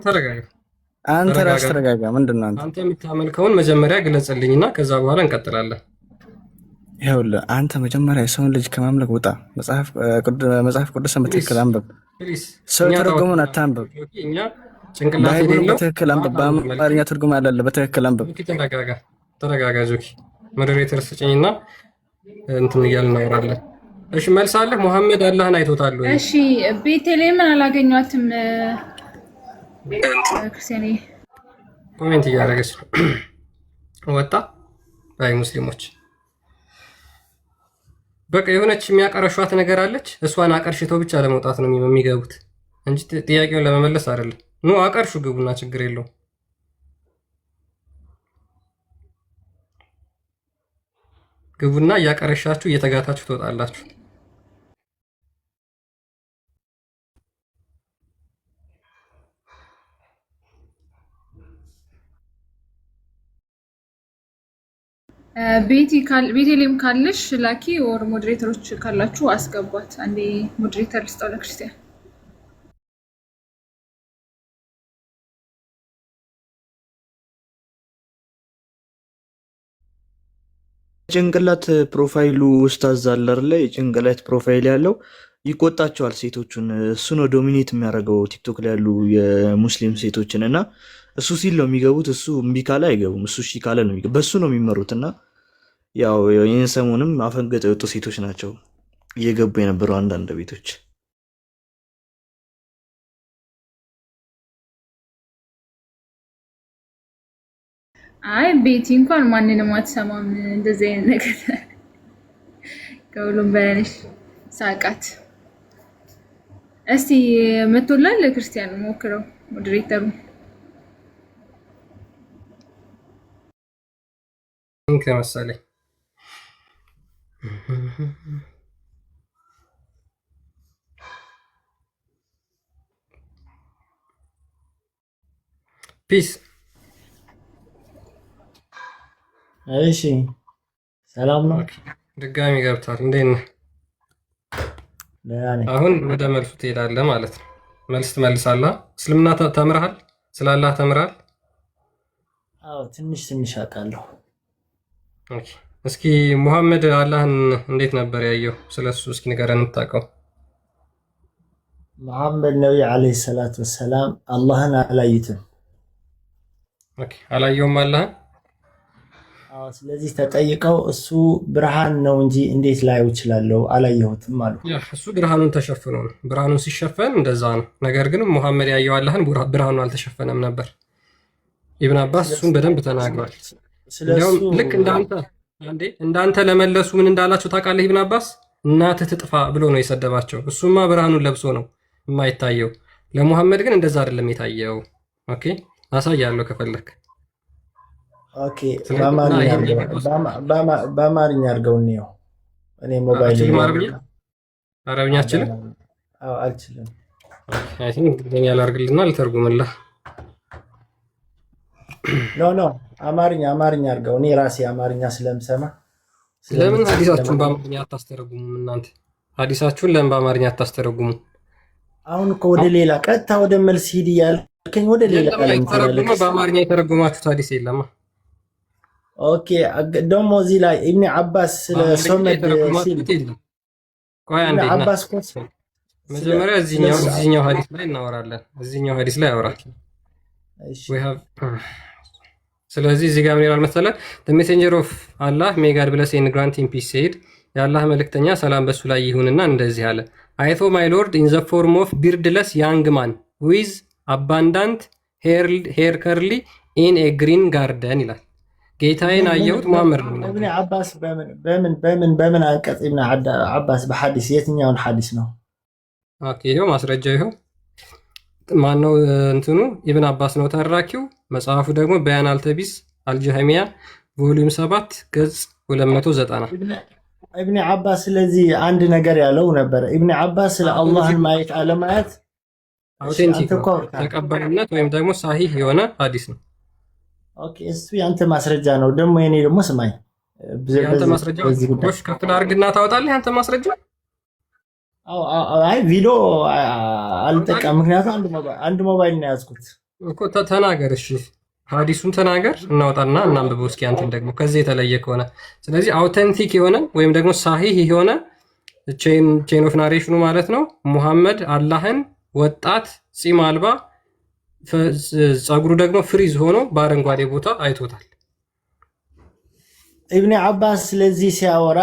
ተረጋጋ። አንተ ራስህ ተረጋጋ። ምንድን ነው አንተ የምታመልከውን መጀመሪያ ግለጽልኝና ከዛ በኋላ እንቀጥላለን። ይኸውልህ አንተ መጀመሪያ የሰውን ልጅ ከማምለክ ውጣ። መጽሐፍ ቅዱስን በትክክል አንብብ። ሰው የተረጎመውን አታንብብ። ባይብሉን በትክክል አንብብ። በአማርኛ ትርጉም አለ፣ በትክክል አንብብ። ተረጋጋ ጆኪ። ሞዴሬተር ስጭኝና እንትን እያልን እናወራለን። እሺ መልስ አለህ? ሙሐመድ አላህን አይቶታል ወይ? እሺ ቤተልሔምን አላገኟትም። ክርስቲያኔ ኮሜንት እያደረገች ወጣ። አይ ሙስሊሞች በቃ የሆነች የሚያቀረሿት ነገር አለች። እሷን አቀርሽተው ብቻ ለመውጣት ነው የሚገቡት እንጂ ጥያቄውን ለመመለስ አይደለም። ኑ አቀርሹ ግቡና ችግር የለውም። ግቡና እያቀረሻችሁ እየተጋታችሁ ትወጣላችሁ። ቤተልሔም ካለሽ ላኪ፣ ወር ሞዴሬተሮች ካላችሁ አስገቧት። አንዴ ሞዴሬተር ልስጠው ለክርስቲያን። ጭንቅላት ፕሮፋይሉ ኡስታዝ አለር ላይ ጭንቅላት ፕሮፋይል ያለው ይቆጣቸዋል ሴቶቹን። እሱ ነው ዶሚኔት የሚያደርገው ቲክቶክ ላይ ያሉ የሙስሊም ሴቶችን እና እሱ ሲል ነው የሚገቡት። እሱ እምቢ ካለ አይገቡም። እሱ እሺ ካለ ነው የሚገቡት። በሱ ነው የሚመሩት። እና ያው ይህን ሰሞንም አፈንገጠ የወጡ ሴቶች ናቸው እየገቡ የነበረው አንዳንድ ቤቶች። አይ ቤቲ እንኳን ማንንም አትሰማም። እንደዚህ አይነት ነገር ከሁሉም በላሽ ሳቃት። እስቲ መቶላል ለክርስቲያን ሞክረው ሞዴሬተሩ ከመሰለኝ ፒስ። እሺ ሰላም ነው። ድጋሚ ገብቷል። እንዴት ነህ? አሁን ወደ መልሱ ትሄዳለህ ማለት ነው። መልስ ትመልሳለህ። እስልምና ተምረሃል? ስላላህ ተምረሃል? አዎ ትንሽ አውቃለሁ። ኦኬ እስኪ ሙሐመድ አላህን እንዴት ነበር ያየው? ስለሱ እስኪ ንገረን የምታውቀው። መሐመድ ነቢ ዓለይሂ ሰላቱ ወሰላም አላህን አላዩትም። ኦኬ አላየውም አላህን። አዎ ስለዚህ ተጠይቀው እሱ ብርሃን ነው እንጂ እንዴት ላየው እችላለሁ? አላየሁትም አሉ። እሱ ብርሃኑን ተሸፍኖ ነው። ብርሃኑን ሲሸፈን እንደዛ ነው። ነገር ግን ሙሐመድ ያየው አላህን ብርሃኑ አልተሸፈነም ነበር። ኢብን አባስ እሱን በደንብ ተናግሯል። ስለዚህ ልክ እንዳንተ ለመለሱ ምን እንዳላቸው ታውቃለህ? ኢብን አባስ እናትህ ትጥፋ ብሎ ነው የሰደባቸው። እሱማ ብርሃኑን ለብሶ ነው የማይታየው። ለሙሐመድ ግን እንደዛ አይደለም የታየው። ኦኬ አሳያለሁ ከፈለክ። ኦኬ በአማርኛ አድርገው ነው። እኔ ሞባይል አረብኛ አልችልም። አዎ አልችልም። አይ ቲንክ እንግሊዝኛ ላድርግልና ልተርጉምልህ። ኖ አማርኛ አድርገው። እኔ ራሴ አማርኛ ስለምሰማ። ለምን ሐዲሳችሁን በአማርኛ አታስተረጉሙም እናንተ? ሐዲሳችሁን ለምን በአማርኛ አታስተረጉሙ? አሁን እኮ ወደ ሌላ ቀጥታ ወደ መልስ ሂድ እያልከኝ ወደ ሌላ በአማርኛ የተረጉማችሁት ሐዲስ የለማ። ኦኬ ደግሞ እዚህ ላይ ኢብኑ አባስ ስለ ሶመድ ሲል ቆይ አንዴ መጀመሪያ እዚህኛው ሐዲስ ላይ እናወራለን። እዚህኛው ሐዲስ ላይ ያወራል። ስለዚህ እዚህ ጋር ምን ይላል መሰለህ? the messenger of Allah may God bless and grant him peace said የአላህ መልእክተኛ ሰላም በሱ ላይ ይሁንና እንደዚህ አለ I saw my lord in the form of beardless young man with abundant hair curly in a green garden ይላል። ጌታዬን አየሁት ሙሐመድ ነው የሚናገረው። ኢብኑ አባስ በምን አንቀጽ ኢብኑ አባስ በሐዲስ የትኛውን ሐዲስ ነው? ኦኬ ይሄው ማስረጃው ይሄው ማነው እንትኑ ኢብኑ አባስ ነው ተራኪው። መጽሐፉ ደግሞ በያን አልተቢስ አልጀህሚያ ቮሊዩም 7 ገጽ 290 ኢብኑ አባስ ስለዚህ አንድ ነገር ያለው ነበር። ኢብኑ አባስ ስለ አላህን ማየት አለማየት አውቴንቲክ ተቀባይነት ወይም ደግሞ ሳሂህ የሆነ ሐዲስ ነው። ኦኬ እሱ ያንተ ማስረጃ ነው። ደግሞ የኔ ደግሞ ስማኝ ያንተ ማስረጃ ወሽ ከፍል አድርግና ታወጣለህ። ያንተ ማስረጃ አይ ቪዲዮ አልጠቀም፣ ምክንያቱም አንድ ሞባይል ነው ያዝኩት እኮ። ተናገር እሺ፣ ሐዲሱን ተናገር፣ እናወጣና እናንብበው እስኪ አንተን ደግሞ ከዚህ የተለየ ከሆነ። ስለዚህ አውተንቲክ የሆነ ወይም ደግሞ ሳሂህ የሆነ ቼን ኦፍ ናሬሽኑ ማለት ነው ሙሐመድ አላህን ወጣት ጺም አልባ ጸጉሩ ደግሞ ፍሪዝ ሆኖ በአረንጓዴ ቦታ አይቶታል። ኢብኑ አባስ ስለዚህ ሲያወራ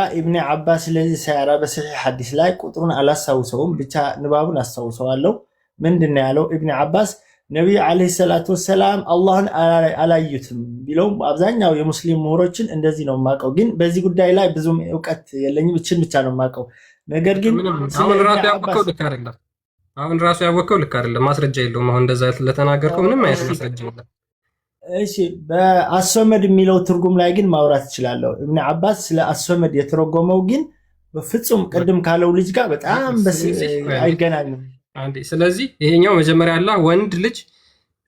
በሰሒህ ሐዲስ ላይ ቁጥሩን አላስታውሰውም፣ ብቻ ንባቡን አስታውሰዋለሁ። ምንድነው ያለው? ኢብኑ አባስ ነቢዩ ዓለይሂ ሰላቱ ወሰላም አላህን አላዩትም ቢለውም አብዛኛው የሙስሊም ምሁሮችን እንደዚህ ነው የማውቀው፣ ግን በዚህ ጉዳይ ላይ ብዙም እውቀት የለኝም። እችን ብቻ ነው የማውቀው። ነገር ግን አሁን ራሱ ያወቀው ልክ አይደለም፣ ማስረጃ የለውም። አሁን እንደዛ ለተናገርከው ምንም አይነት ማስረጃ የለም። እሺ በአስወመድ የሚለው ትርጉም ላይ ግን ማውራት እችላለሁ። ኢብኑ አባስ ስለ አስወመድ የተረጎመው ግን በፍጹም ቅድም ካለው ልጅ ጋር በጣም አይገናኝም። ስለዚህ ይሄኛው መጀመሪያ አላህ ወንድ ልጅ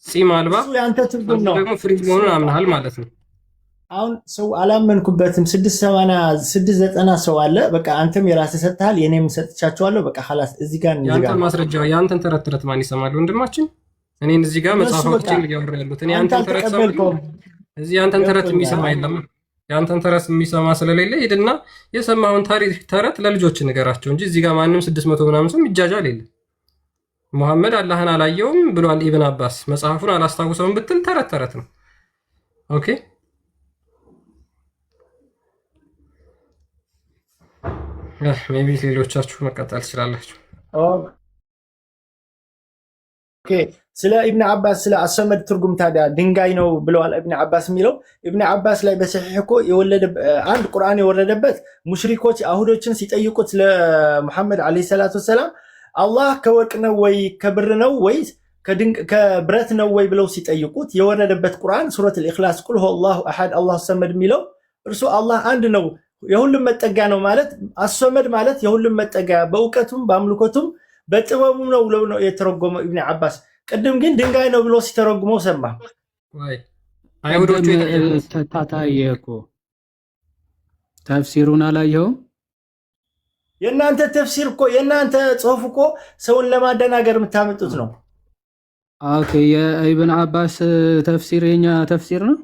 ጺም አልባ ያንተ ትርጉም ነው ደግሞ ፍሪዝ መሆኑን አምናሃል ማለት ነው። አሁን ሰው አላመንኩበትም። 690 ሰው አለ። በቃ አንተም የራስህ ሰጥተሃል፣ የኔም ሰጥቻቸዋለሁ። በቃ خلاص እዚህ ጋር ነው ያንተ ማስረጃ። ያንተን ተረት ማን ይሰማል? ወንድማችን እኔን እዚህ ጋር መጽሐፎችን እያወራ ያሉት እኔ ያንተን ተረት ሰማሁ። እዚህ ያንተን ተረት የሚሰማ የለም። ያንተን ተረት የሚሰማ ስለሌለ ሄድና የሰማውን ተረት ለልጆች ንገራቸው እንጂ እዚህ ጋር ማንም 600 ምናምን ሰው ይጃጃል የለም። ሙሐመድ አላህን አላየውም ብሏል ኢብኑ አባስ። መጽሐፉን አላስታውሰውም ብትል ተረት ነው። ኦኬ ሜቢ ሌሎቻችሁ መቀጠል ትችላላችሁ። ኦኬ ስለ ኢብኑ አባስ ስለ አስወመድ ትርጉም ታዲያ ድንጋይ ነው ብለዋል ኢብኑ አባስ የሚለው። ኢብኑ አባስ ላይ በሰሒህ እኮ አንድ ቁርአን የወረደበት ሙሽሪኮች አይሁዶችን ሲጠይቁት ለሙሐመድ ዓለይሂ ሰላቱ ወሰላም አላህ ከወርቅ ነው ወይ ከብር ነው ወይስ ከብረት ነው ወይ ብለው ሲጠይቁት የወረደበት ቁርአን ሱረቱል ኢኽላስ ቁል ሁወላሁ አሐድ አላሁ ሰመድ የሚለው እርሱ አላህ አንድ ነው የሁሉም መጠጊያ ነው ማለት አስወመድ ማለት የሁሉም መጠጊያ በእውቀቱም በአምልኮቱም በጥበቡም ነው ብለው ነው የተረጎመው ኢብኑ አባስ። ቅድም ግን ድንጋይ ነው ብሎ ሲተረጉመው ሰማ። ወይ አይሁዶቹ ታታየኮ ተፍሲሩን አላየውም? የእናንተ ተፍሲር እኮ የእናንተ ጽሑፍ እኮ ሰውን ለማደናገር የምታመጡት ነው። ኦኬ የኢብኑ አባስ ተፍሲር የኛ ተፍሲር ነው።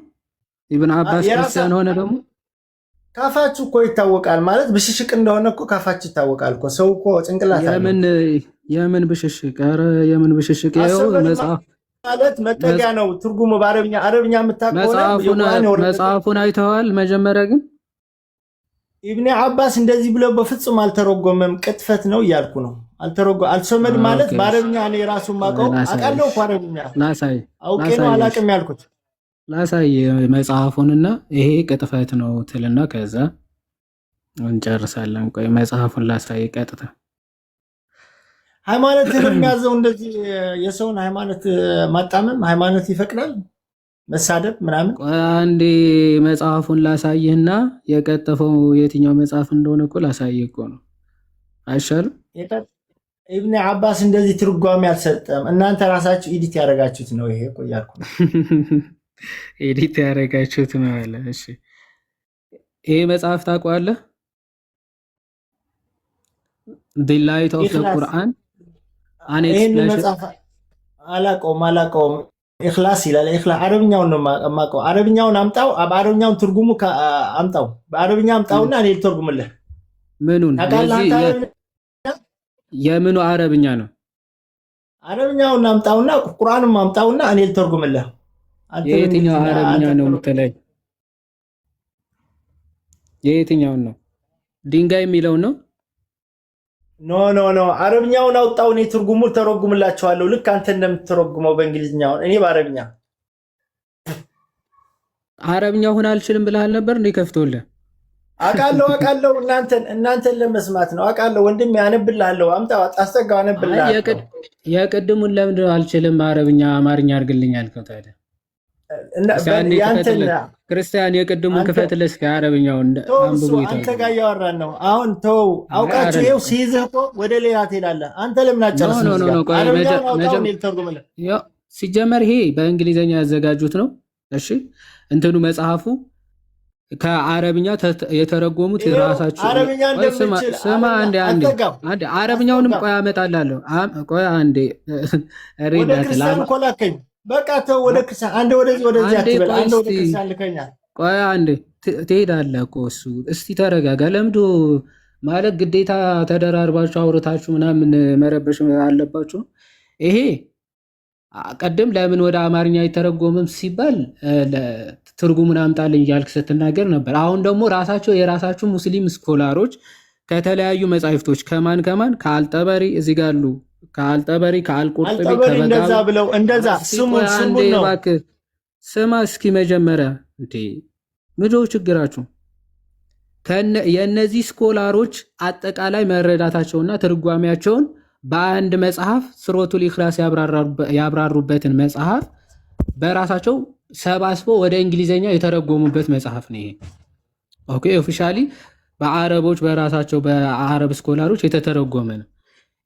ኢብኑ አባስ ክርስቲያን ሆነ ደግሞ ካፋችሁ እኮ ይታወቃል ማለት ብሽሽቅ እንደሆነ እኮ ካፋችሁ ይታወቃል እኮ። ሰው እኮ ጭንቅላት የምን ብሽሽቅ? ኧረ የምን ብሽሽቅ? ይኸው መጽሐፍ ማለት መጠጊያ ነው ትርጉሙ በአረብኛ የምታውቀው መጽሐፉን አይተዋል። መጀመሪያ ግን ኢብኑ አባስ እንደዚህ ብለው በፍጹም አልተረጎመም። ቅጥፈት ነው እያልኩ ነው። አልሶመድ ማለት በአረብኛ እኔ ራሱ ማውቀው አውቃለሁ እኮ አረብኛ አውቄ ነው አላውቅም ያልኩት። ላሳይ መጽሐፉንና ይሄ ቅጥፈት ነው ትልና ከዛ እንጨርሳለን። ቆይ መጽሐፉን ላሳይ ቀጥታ። ሃይማኖትን የሚያዘው እንደዚህ የሰውን ሃይማኖት ማጣመም ሃይማኖት ይፈቅዳል መሳደብ ምናምን። አንዴ መጽሐፉን ላሳይህና የቀጠፈው የትኛው መጽሐፍ እንደሆነ እኮ ላሳይህ እኮ ነው። አይሻልም? ኢብኑ አባስ እንደዚህ ትርጓሜ አልሰጠም። እናንተ ራሳችሁ ኤዲት ያደረጋችሁት ነው። ይሄ እኮ እያልኩ ነው። ኤዲት ያደረጋችሁት ነው አለ። እሺ ይሄ መጽሐፍ ታውቀዋለህ? The Light of the Quran an explanation። አላውቀውም። ኢኽላስ ይላል። ኢኽላስ አረብኛውን ነው የማውቀው። አረብኛውን አምጣው፣ በአረብኛውን ትርጉሙ አምጣው። በአረብኛ አምጣውና እኔ ልተርጉምልህ። ምኑን? የምኑ አረብኛ ነው? አረብኛውን አምጣውና ቁርአኑን አምጣውና እኔ ልተርጉምልህ። የየትኛው አረብኛ ነው የምትለኝ? የየትኛውን ነው? ድንጋይ የሚለው ነው? ኖ አረብኛውን አውጣው፣ እኔ ትርጉሙን ተረጉምላችኋለሁ። ልክ አንተ እንደምትተረጉመው በእንግሊዝኛው እኔ በአረብኛ አረብኛ ሁን አልችልም ብለሃል ነበር እንዴ? ከፍቶልህ አውቃለሁ። እናንተን ለመስማት ነው። አውቃለሁ ወንድሜ፣ አነብልሃለሁ። አምጣ አስጠጋው፣ አነብልሃለሁ። የቅድሙን ለምንድን ነው አልችልም አረብኛ አማርኛ አድርግልኝ ያልከው ታዲያ? ክርስቲያን የቅድሙን ክፈትልህ እስኪ አረብኛውን አንብቦ ይታል። አንተ ጋር እያወራን ነው አሁን። ተው አውቃችሁ ይኸው ሲይዝህ እኮ ወደ ሌላ ትሄዳለህ። አንተ ለምን አጨርስም? ሲጀመር ይሄ በእንግሊዝኛ ያዘጋጁት ነው። እሺ እንትኑ መጽሐፉ ከአረብኛ የተረጎሙት ራሳቸው። ስማ አንዴ አረብኛውንም ቆይ አመጣላለሁ። ቆይ አንዴ ወደ ክርስቲያን እኮ ላከኝ። በቃ ተው ወደ ክርስቲያን አንዴ ወደዚህ አትበል። አንዴ ወደ ክርስቲያን ልከኛል። ቆይ አንዴ ትሄዳለህ እኮ እሱ። እስቲ ተረጋጋ። ለምዶ ማለት ግዴታ ተደራርባችሁ አውርታችሁ ምናምን መረበሽ አለባችሁ። ይሄ ቀደም ለምን ወደ አማርኛ አይተረጎምም ሲባል ትርጉሙን አምጣልኝ እያልክ ስትናገር ነበር። አሁን ደግሞ የራሳችሁ ሙስሊም ስኮላሮች ከተለያዩ መጻሕፍቶች ከማን ከአልጠበሪ እዚህ ጋር አሉ። ከአልጠበሪ ከአልቁርጥቢ እንደዛ ብለው እንደዛ ስሙን ነው። ስማ እስኪ መጀመሪያ እንዴ ምንድነው ችግራችሁ? የእነዚህ ስኮላሮች አጠቃላይ መረዳታቸውና ትርጓሜያቸውን በአንድ መጽሐፍ ሱረቱል ኢኽላስ ያብራሩበትን መጽሐፍ በራሳቸው ሰባስበው ወደ እንግሊዘኛ የተረጎሙበት መጽሐፍ ነው ይሄ። ኦኬ ኦፊሻሊ በአረቦች በራሳቸው በአረብ ስኮላሮች የተተረጎመ ነው።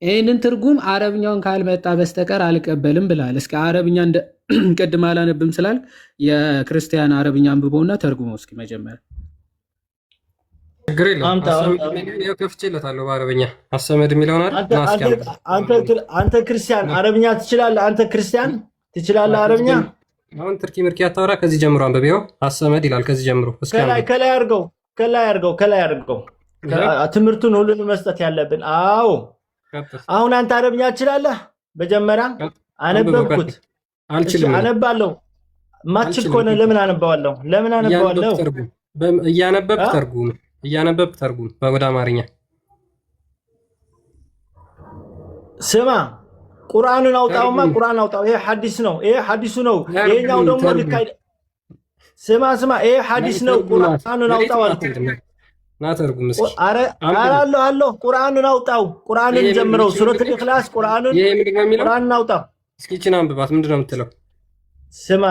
ይህንን ትርጉም አረብኛውን ካልመጣ በስተቀር አልቀበልም ብላል። እስኪ አረብኛ ቅድም አላነብም ስላል የክርስቲያን አረብኛ አንብበውና ተርጉመው እስኪ መጀመሪያ። ችግር የለም ከፍቼለታለሁ በአረብኛ አሰመድ የሚለውን አንተ ክርስቲያን አረብኛ ትችላለህ? አንተ ክርስቲያን ትችላለህ አረብኛ? አሁን ትርኪ ምርኪ አታወራ። ከዚህ ጀምሮ አንብቤው አሰመድ ይላል። ከዚህ ጀምሮ ከላይ አድርገው ትምህርቱን ሁሉንም መስጠት ያለብን። አዎ አሁን አንተ አረብኛ ትችላለህ? መጀመሪያ አነበብኩት አነባለሁ። ማችል ከሆነ ለምን አነባዋለሁ? እያነበብክ ተርጉም ወደ አማርኛ። ስማ ቁርአንን አውጣውማ፣ ቁርአን አውጣው። ይሄ ሐዲስ ነው፣ ይሄ ሐዲሱ ነው። ይሄኛው ደግሞ ልክ አይደል። ስማ ይሄ ሐዲስ ነው። ቁርአንን አውጣው አልኩት። ናተርጉም እስኪ አለው ቁርአንን አውጣው። ቁርአንን ጀምረው ሱረቱል ኢኽላስ ቁርአንን አውጣው እስኪ። እቺን አንብባት። ምንድነው የምትለው? ስማ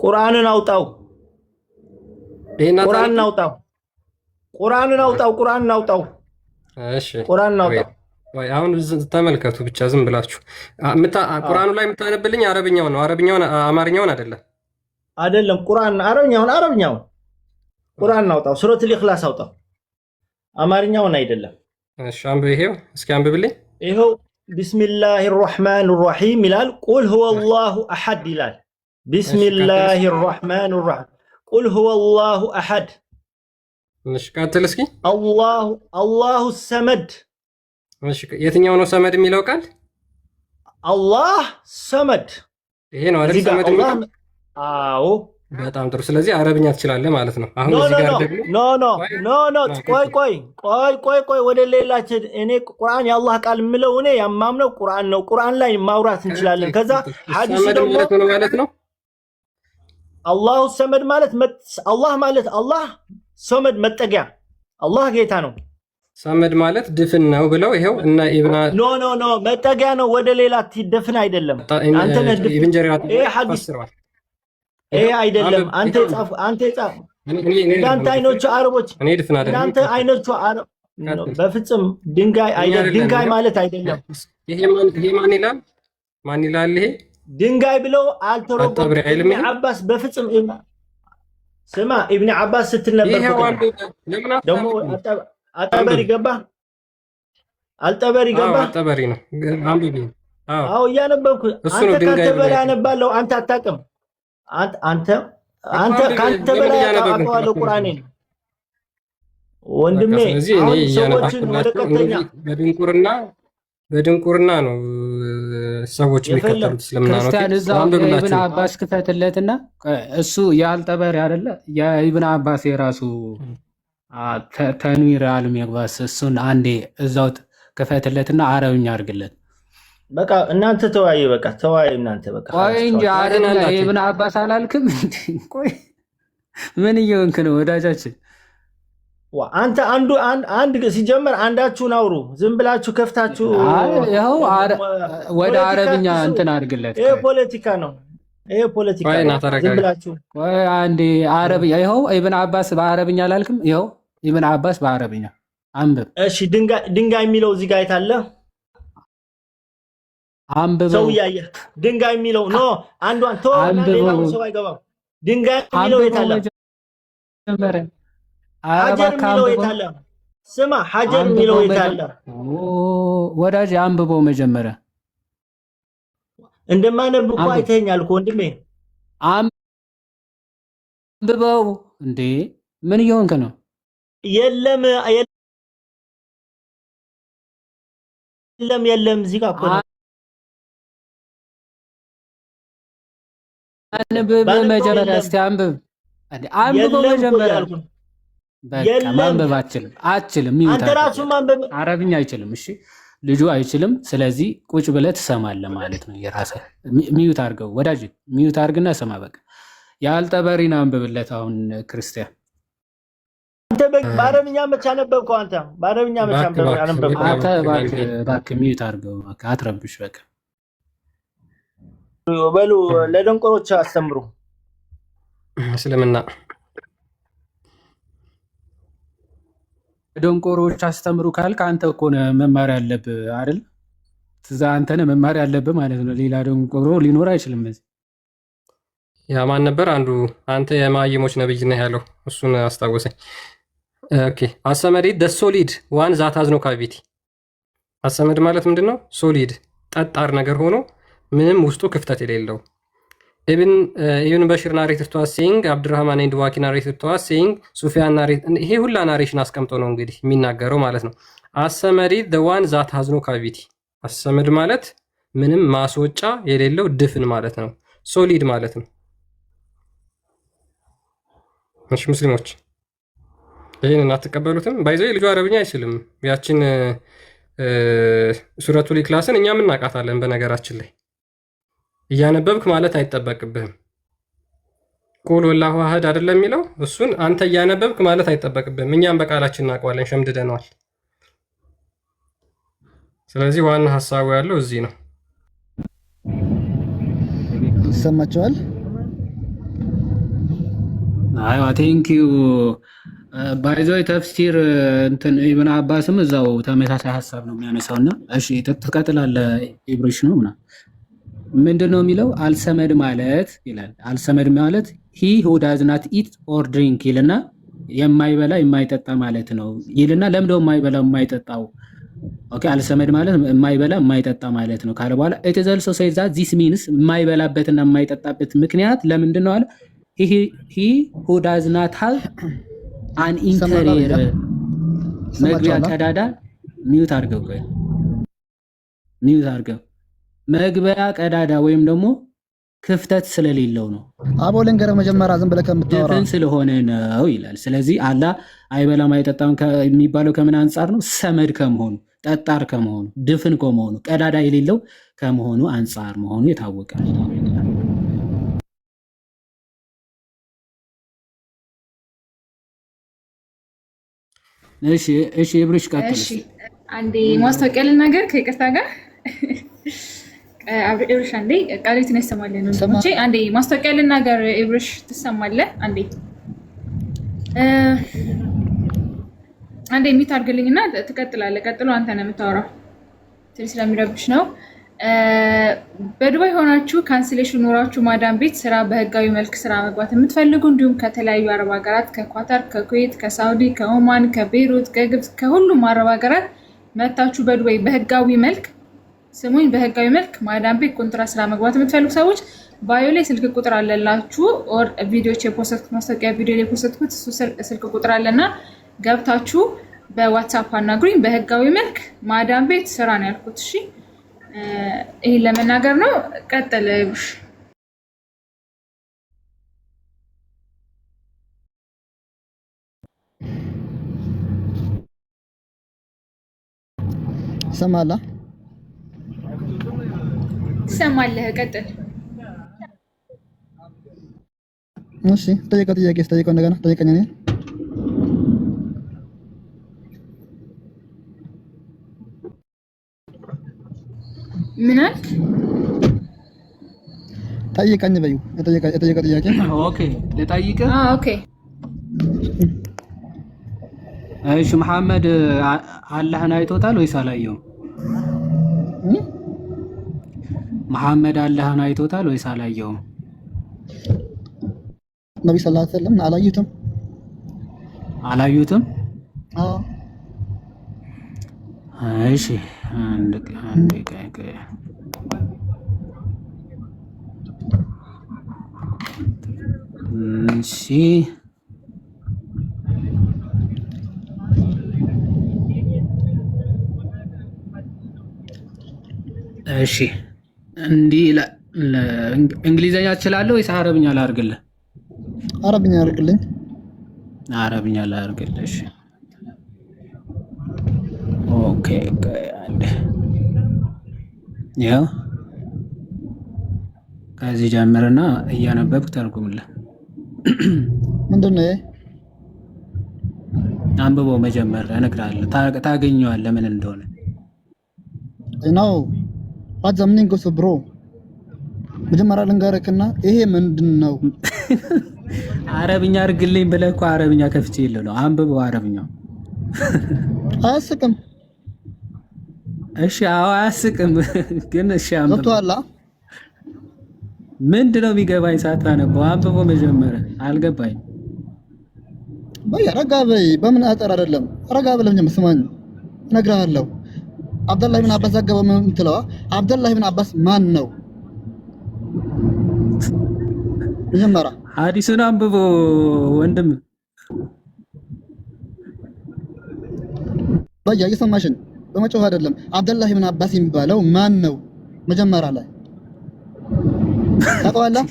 ቁርአንን አውጣው። ቁርአንን አውጣው። እሺ ቁርአንን አውጣው። ወይ አሁን ተመልከቱ ብቻ ዝም ብላችሁ። ቁርአኑ ላይ የምታነብልኝ አረብኛውን ነው። አማርኛውን አይደለም። አረብኛውን ቁርአን አውጣው። ሱረቱል ኢኽላስ አውጣው። አማርኛውን አይደለም። እሺ አንብብ። ይሄው እስኪ አንብብልኝ። ይሄው ቢስሚላሂር ረህማኒር ረሂም ይላል። ቁል ሁወላሁ አሐድ ይላል። ቢስሚላሂር ረህማኒር ረሂም ቁል ሁወላሁ አሐድ። እሺ ቀጥል እስኪ። አላሁ ሰመድ። እሺ የትኛው ነው ሰመድ የሚለው ቃል? አላህ ሰመድ። ይሄ ነው አይደል ሰመድ የሚለው? አዎ በጣም ጥሩ። ስለዚህ አረብኛ ትችላለህ ማለት ነው። አሁን እዚህ ጋር ደግሞ ቆይ ወደ ሌላችን። እኔ ቁርአን የአላህ ቃል የምለው እኔ ያማምነው ቁርአን ነው። ቁርአን ላይ ማውራት እንችላለን። ከዛ ሐዲስ ደግሞ ማለት ነው። አላሁ ሰመድ ማለት አላህ ሰመድ መጠጊያ፣ አላህ ጌታ ነው። ሰመድ ማለት ድፍን ነው ብለው ይሄው እና ኢብና ኖ መጠጊያ ነው። ወደ ሌላ ትደፍን አይደለም። አንተ ነህ ድፍን። ይሄ ሐዲስ ይሄ አይደለም። አንተ ጻፍ እንዳንተ አይኖቹ አረቦች እንዳንተ አይኖቹ አረብ በፍጹም ድንጋይ ማለት አይደለም። ይሄ ማን ይላል? ይሄ ድንጋይ ብለው አልተረጎም። ኢብኑ አባስ በፍጹም ስማ፣ ኢብኑ አባስ ስትል ነበር ደግሞ አልጠበሪ ገባ። አልጠበሪ ነው አንብቢ። አዎ እያነበብኩ አንተ ካንተ በላይ አነባለሁ። አንተ አታውቅም። አንተ ካንተ በላይ አውቀዋለሁ ቁርአኔን ወንድሜ። አሁን ሰዎችን ወደ ቀጥተኛ በድንቁርና ነው ሰዎች የሚከተሉት እስልምና ነው። ክርስቲያን እዛው የኢብን አባስ ክፈትለትና እሱ የአልጠበሪ አይደለ የኢብን አባስ የራሱ ተንዊር አልሚግባስ እሱን አንዴ እዛው ክፈትለትና አረብኛ አድርግለት። በቃ እናንተ ተወያዩ። በቃ ተወያዩ እናንተ። በቃ ቆይ እንጂ አይደለ ኢብን አባስ አላልክም እንዴ? ቆይ ምን እየሆንክ ነው ወዳጃችን? አንተ አንድ ሲጀመር አንዳችሁን አውሩ። ዝም ብላችሁ ከፍታችሁ ይኸው ወደ አረብኛ እንትን አድርግለት። ይሄ ፖለቲካ ነው። ይሄ ፖለቲካ ነው። ዝም ብላችሁ አንዴ አረብኛ። ይኸው ኢብን አባስ በአረብኛ አላልክም? ይኸው ኢብን አባስ በአረብኛ አንብብ። እሺ ድንጋይ የሚለው እዚህ ጋር የታለ? አንብበው። ሰው ያየ ድንጋይ የሚለው ኖ አንዷን ቶ ሌላው ሰው አይገባም። ድንጋይ የሚለው የታለ? ሀጀር የሚለው የታለ? ስማ ሀጀር የሚለው የታለ? ወዳጅ አንብበው መጀመሪያ። እንደማነብ እኮ አይተኸኛል እኮ ወንድሜ። አንብበው። እንዴ ምን እየሆንክ ነው? የለም እዚህ ጋር እኮ ነው። አንብብ መጀመሪያ። እስቲ አንብብ። አንብበው መጀመሪያ። በቃ ማንበብ አችልም። አንተ ራሱ ማንበብ አረብኛ አይችልም። እሺ ልጁ አይችልም። ስለዚህ ቁጭ ብለህ ትሰማለህ ማለት ነው። የራስህ ሚዩት አድርገው ወዳጅ፣ ሚዩት አድርግና ስማ። በቃ የአልጠበሪን አንብብለት። አሁን ክርስቲያን አንተ በአረብኛ መች አነበብከው? አንተ በአረብኛ መች አነበብከው? አንተ እባክህ ሚዩት አድርገው። በቃ አትረብሽ። በቃ በሉ ለደንቆሮች አስተምሩ እስልምና። ደንቆሮች አስተምሩ ካልክ አንተ እኮ ነህ መማር ያለብህ አይደል? ትዛ አንተ ነህ መማር ያለብህ ማለት ነው። ሌላ ደንቆሮ ሊኖር አይችልም እዚህ። ያ ማን ነበር አንዱ? አንተ የማይሞች ነብይ ነህ ያለው እሱን አስታወሰኝ። ኦኬ አሰመዲድ ደ ሶሊድ ዋን ዛት ሃዝ ኖ ካቪቲ። አሰመድ ማለት ምንድነው? ሶሊድ ጠጣር ነገር ሆኖ ምንም ውስጡ ክፍተት የሌለው። ኢብን በሽር ናሬትድ ቱ አስ ሴይንግ አብዱራህማን ኤንድ ዋኪ ናሬትድ ቱ አስ ሴይንግ ሱፊያን ናሬት። ይሄ ሁላ ናሬሽን አስቀምጦ ነው እንግዲህ የሚናገረው ማለት ነው። አሰመዲ the one that has no cavity። አሰመድ ማለት ምንም ማስወጫ የሌለው ድፍን ማለት ነው። ሶሊድ ማለት ነው። እሺ ሙስሊሞች ይሄንን አትቀበሉትም? ባይዘይ ልጁ አረብኛ አይችልም። ያችን ሱረቱል ኢኽላስን እኛም እናውቃታለን በነገራችን ላይ እያነበብክ ማለት አይጠበቅብህም። ቁል ወላሁ አሐድ አይደለም የሚለው እሱን አንተ እያነበብክ ማለት አይጠበቅብህም። እኛም በቃላችን እናውቀዋለን፣ ሸምድደነዋል። ስለዚህ ዋና ሀሳቡ ያለው እዚህ ነው። ይሰማቸዋል? አይዋ ቴንኪዩ ባይዞይ ተፍሲር እንትን ኢብን አባስም እዛው ተመሳሳይ ሀሳብ ነው የሚያነሳውና እሺ ትቀጥላለህ። ኢብሪሽ ነው ምናምን ምንድን ነው የሚለው? አልሰመድ ማለት ይላል። አልሰመድ ማለት ሂ ሁ ዳዝ ናት ኢት ኦር ድሪንክ ይልና የማይበላ የማይጠጣ ማለት ነው ይልና ለምንድነው የማይበላ የማይጠጣው? ኦኬ አልሰመድ ማለት የማይበላ የማይጠጣ ማለት ነው ካለ በኋላ ኢት ኢዝ ኦልሶ ሴይዝ ዛት ዚስ ሚንስ የማይበላበትና የማይጠጣበት ምክንያት ለምንድን ነው አለ? ሂ ሁ ዳዝ ናት ሃቭ አን ኢንተሪየር መግቢያ ቀዳዳ ሚዩት አድርገው መግቢያ ቀዳዳ ወይም ደግሞ ክፍተት ስለሌለው ነው። አቦ ልንገርህ መጀመሪያ ዝም ብለህ ከምታወራ ድፍን ስለሆነ ነው ይላል። ስለዚህ አላህ አይበላም አይጠጣም የሚባለው ከምን አንጻር ነው? ሰመድ ከመሆኑ፣ ጠጣር ከመሆኑ፣ ድፍን ከመሆኑ፣ ቀዳዳ የሌለው ከመሆኑ አንጻር መሆኑ የታወቀ ነው። እሺ ብሩሽ ቀጥል። እሺ አንዴ ማስታወቂያ ልናገር ከይቅርታ ጋር ኢብሪሽ አንዴ ቃሊት ነው ይሰማልኝ ነው እንጂ አንዴ ማስታወቂያ ልናገር። ኢብሪሽ ትሰማለህ? አንዴ የሚታርግልኝና ትቀጥላለህ። ቀጥሎ አንተ ነው የምታወራው። ትንሽ ስለሚረብሽ ነው። በዱባይ ሆናችሁ ካንስሌሽን ኖራችሁ ማዳም ቤት ስራ በህጋዊ መልክ ስራ መግባት የምትፈልጉ እንዲሁም ከተለያዩ አረብ ሀገራት ከኳታር፣ ከኩዌት፣ ከሳውዲ፣ ከኦማን፣ ከቤይሩት፣ ከግብፅ ከሁሉም አረብ ሀገራት መታችሁ በዱባይ በህጋዊ መልክ ስሙኝ፣ በህጋዊ መልክ ማዳም ቤት ኮንትራት ስራ መግባት የምትፈልጉ ሰዎች ባዮ ላይ ስልክ ቁጥር አለላችሁ። ኦር ቪዲዮዎች የፖስትኩት ማስታወቂያ ቪዲዮ ላይ የፖስትኩት እሱ ስልክ ቁጥር አለና ገብታችሁ በዋትስአፕ አናግሩኝ። በህጋዊ መልክ ማዳም ቤት ስራ ነው ያልኩት። እሺ ይሄን ለመናገር ነው። ቀጥል ብሽ ሰማላ ትሰማለህ? ቀጥል። እሺ ጠይቀው፣ ጥያቄ ጠይቀው፣ እንደገና ጠይቀኝ። እኔ ምን አልክ? ጠይቀኝ በይው። የጠየቀው ጥያቄ ኦኬ ልጠይቅ። ኦኬ እሺ መሐመድ አላህን አይቶታል ወይስ አላየውም? መሐመድ አላህን አይቶታል ወይስ አላየውም? ነብዩ ሰለላሁ ዐለይሂ ወሰለም አላዩትም። አላዩትም? አዎ። እሺ አንድ እሺ እሺ እንዲህ እንግሊዘኛ እችላለሁ ወይስ አረብኛ ላድርግልህ? አረብኛ አድርግልኝ። አረብኛ ላድርግልህ። እሺ ኦኬ አንዴ ያው ከዚህ ጀምርና እያነበብክ ተርጉምልህ። ምንድን ነው? አንብቦ መጀመር እነግርሃለሁ፣ ታገኘዋለህ ምን እንደሆነ። ነው what the meaning of bro? መጀመሪያ ልንገርክና ይሄ ምንድን ነው? አረብኛ አድርግልኝ ብለህ እኮ አረብኛ ከፍቼ የለው ነው። አንብቦ አረብኛው። አያስቅም? እሺ አዎ አያስቅም፣ ግን እሺ አንብቦ ገብቶሃል? ምንድነው የሚገባኝ ሳታነበው? አንብቦ መጀመሪያ አልገባኝ። በይ ረጋ በይ። በምን አጠር አይደለም፣ ረጋ ብለህ ስማኝ፣ እነግርሃለሁ። አብደላህ ብን አባስ ዘገበ የምትለዋ አብደላህ ብን አባስ ማን ነው? መጀመሪያ ሐዲሱን አንብቦ ወንድም። በያ እየሰማሽን በመጮህ አይደለም። አብደላህ ብን አባስ የሚባለው ማን ነው? መጀመሪያ ላይ ታውቀዋለህ?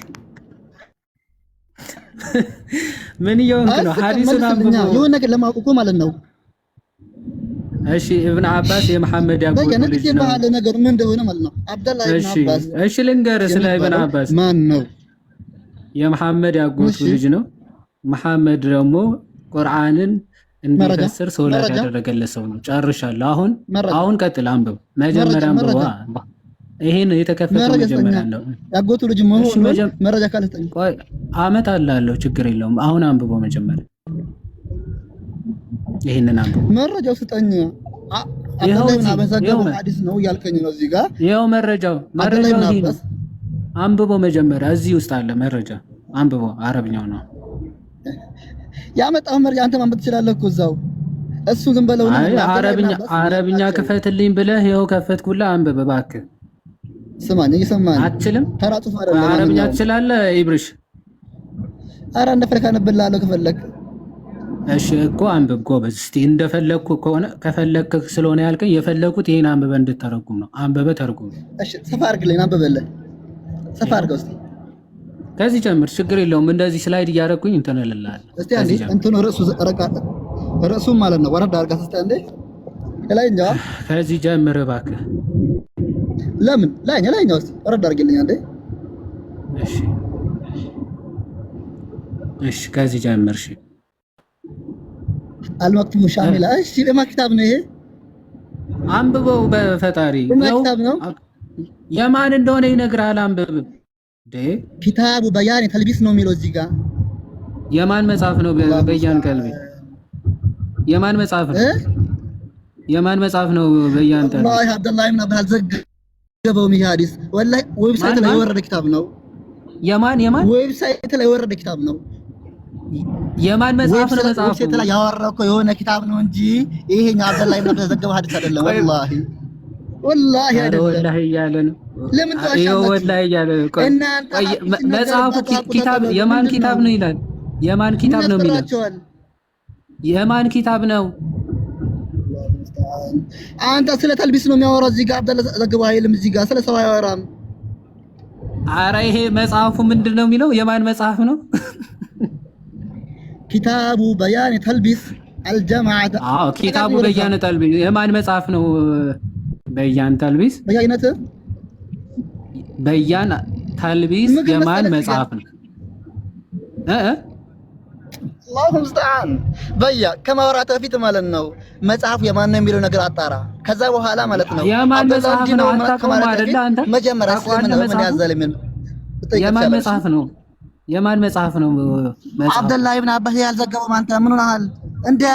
ምን እየሆንክ ነው? ሐዲሱን አንብቦ የሆነ ነገር ለማወቅ እኮ ማለት ነው። እሺ ኢብኑ አባስ የመሐመድ ያጎት ልጅ ነው። ባለ ነገር ምን እንደሆነ ማለት ነው። አብደላህ ኢብኑ አባስ እሺ ልንገርህ ስለ ኢብኑ አባስ ማን ነው? የመሐመድ ያጎት ልጅ ነው። መሐመድ ደግሞ ቁርአንን እንዲፈስር ሶላት ያደረገለት ሰው ነው። ጨርሻለሁ። አሁን ቀጥል፣ አንብብ። መጀመሪያ አንብባ። ይሄን የተከፈተው መጀመሪያ ነው። ያጎቱ ልጅ መሆኑ መረጃ ካልተጠኝ ቆይ አመት አላለሁ፣ ችግር የለውም። አሁን አንብቦ መጀመሪያ ይሄንን አንብቦ መረጃው ስጠኝ። አብደላህ አበዛገው ሐዲስ ነው ያልከኝ ነው እዚህ ጋር። ይሄው መረጃው ይሄ ነው። አንብቦ መጀመሪያ እዚህ ውስጥ አለ መረጃ። አንብቦ አረብኛው ነው ያመጣው መረጃ። አንተ ማንበብ ትችላለህ እኮ እዛው። እሱ ዝም በለው ነው። አረብኛ ክፈትልኝ ብለህ ይሄው ከፈትኩልህ። አንብብ እባክህ። ስማኝ፣ እየሰማኝ አትችልም? ተራጡፍ አይደለም። አረብኛ ትችላለህ ኢብሪሽ? አረ እንደፈለክ አነብልሃለሁ ከፈለክ። እሺ እኮ አንብብ ጎበዝ። እስቲ እንደፈለኩ ከሆነ ከፈለክ ስለሆነ ያልከኝ የፈለኩት ይሄን አንብበ እንድተረጉም ነው። አንብበ ተርጉም። እሺ ሰፋ አድርግልኝ። አንብበልህ ሰፋ አድርገው እስቲ። ከዚህ ጀምር፣ ችግር የለውም። እንደዚህ ስላይድ እያደረኩኝ እንትን እልልሃለሁ። እስቲ አንዴ እንትኑ ርዕሱ ማለት ነው። ወረድ አድርጋት እስቲ አንዴ ላይኛው። ከዚህ ጀምር እባክህ። ለምን ላይኛው እስቲ ወረድ አድርግልኝ አንዴ። እሺ ከዚህ ጀምር። እሺ አልመክቱም ሻሚላ። እሺ ለማ ኪታብ ነው ይሄ? አንብበው በፈጣሪ ነው። የማን እንደሆነ ይነግራል። አንብብ። ኪታቡ በያን ተልቢስ ነው የሚለው እዚህ ጋር። የማን መጽሐፍ ነው? በያን ቀልቢ የማን መጽሐፍ ነው? የማን መጽሐፍ ነው? በያን ቀልቢ ወላሂ አብደላህ ኢብኑ አባስ ዘገበው ይሄ ሐዲስ። ወላሂ ዌብሳይት ላይ የወረደ ኪታብ ነው። የማን ዌብሳይት ላይ የወረደ ኪታብ ነው። የማን መጽሐፍ ነው? መጽሐፉ ዌብሳይት ላይ ያወራው እኮ የሆነ ኪታብ ነው እንጂ ይሄኛ አብደላህ ኢብኑ አባስ ዘገበው ሐዲስ አይደለም። ወላሂ አይደለም። ወላሂ እያለ ነው። ለምን ተዋሻላችሁ? ወላሂ እያለ ቆይ መጽሐፉ ኪታብ የማን ኪታብ ነው ይላል። የማን ኪታብ ነው የሚለው? የማን ኪታብ ነው? አንተ ስለ ተልቢስ ነው የሚያወራው እዚህ ጋር። አብደላህ ዘገበው አይልም እዚህ ጋር። ስለ ሰው አያወራም። አረ ይሄ መጽሐፉ ምንድን ነው የሚለው? የማን መጽሐፍ ነው? ኪታቡ በያን ተልቢስ አልጀማዓ። አዎ ኪታቡ በያን ተልቢስ የማን መጽሐፍ ነው? በያን ተልቢስ በያን ተልቢስ የማን መጽሐፍ ነው? አላሁ ሙስተዓን በያ ከማውራት በፊት ማለት ነው መጽሐፉ የማን ነው የሚለው ነገር አጣራ። ከዛ በኋላ ማለት ነው የማን መጽሐፍ ነው አታውቀውም አይደለ? አንተ መጀመሪያ ስለምን ምን ያዘለ ምን የማን መጽሐፍ ነው? የማን መጽሐፍ ነው? አብደላህ ኢብኑ አባስ ያልዘገበው አንተ ምን ሆነሃል?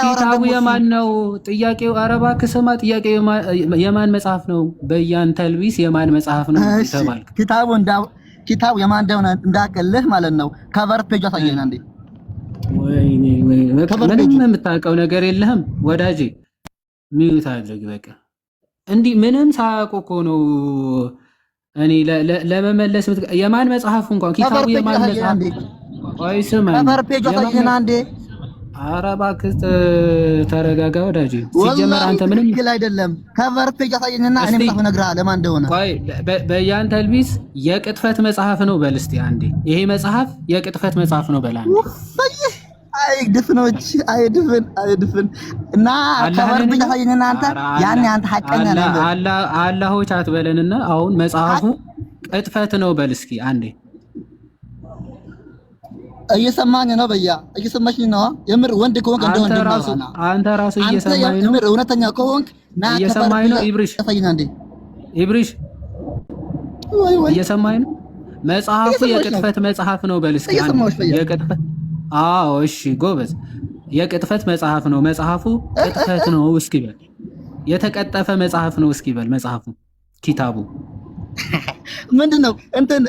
ኪታቡ የማን ነው? ጥያቄው አረባ ከሰማ ጥያቄው የማን መጽሐፍ ነው? በያን ተልቢስ የማን መጽሐፍ ነው ተባልክ። ኪታቡ የማን እንደሆነ እንዳቀልህ ማለት ነው ከቨር ፔጅ አሳየና እንዴ። ወይኔ ምንም የምታውቀው ነገር የለህም ወዳጄ። ሚዩት አድርግ በቃ። እንዲህ ምንም ሳያውቁ እኮ ነው እኔ ለመመለስ የማን መጽሐፍ እንኳን ኪታቡ የማን መጽሐፍ? ቆይ ስማ ከቨር ፔጅ አሳየና እንዴ። ኧረ እባክህ ተረጋጋ ወዳጄ። ሲጀመር አንተ ምንም ትክክል አይደለም። ከቨር ፔጅ አሳየኝና እኔ መጽሐፍ እነግርሃለሁ ለማን እንደሆነ። ቆይ በያን ተልቢስ የቅጥፈት መጽሐፍ ነው በል እስቲ አንዴ። ይሄ መጽሐፍ የቅጥፈት መጽሐፍ ነው በል አንዴ። አይ ድፍኖች አይድፍን እና ከቨር ፔጅ አሳየኝና አንተ ያኔ አንተ ሐቀኛ ነህ። አላሆች አትበለንና አሁን መጽሐፉ ቅጥፈት ነው በል እስኪ አንዴ። እየሰማኝ ነው በያ እየሰማኝ ነው። የምር ወንድ ከሆንክ እንደሆነ አንተ ራሱ እየሰማኝ ነው። የምር እውነተኛ ከሆንክ ና እየሰማኝ ነው። ኢብሪሽ እየሰማኝ ነው። መጽሐፉ የቅጥፈት መጽሐፍ ነው በል እስኪ የቅጥፈት አዎ እሺ ጎበዝ። የቅጥፈት መጽሐፍ ነው መጽሐፉ ቅጥፈት ነው እስኪ በል። የተቀጠፈ መጽሐፍ ነው እስኪ በል መጽሐፉ ኪታቡ ምንድነው እንትን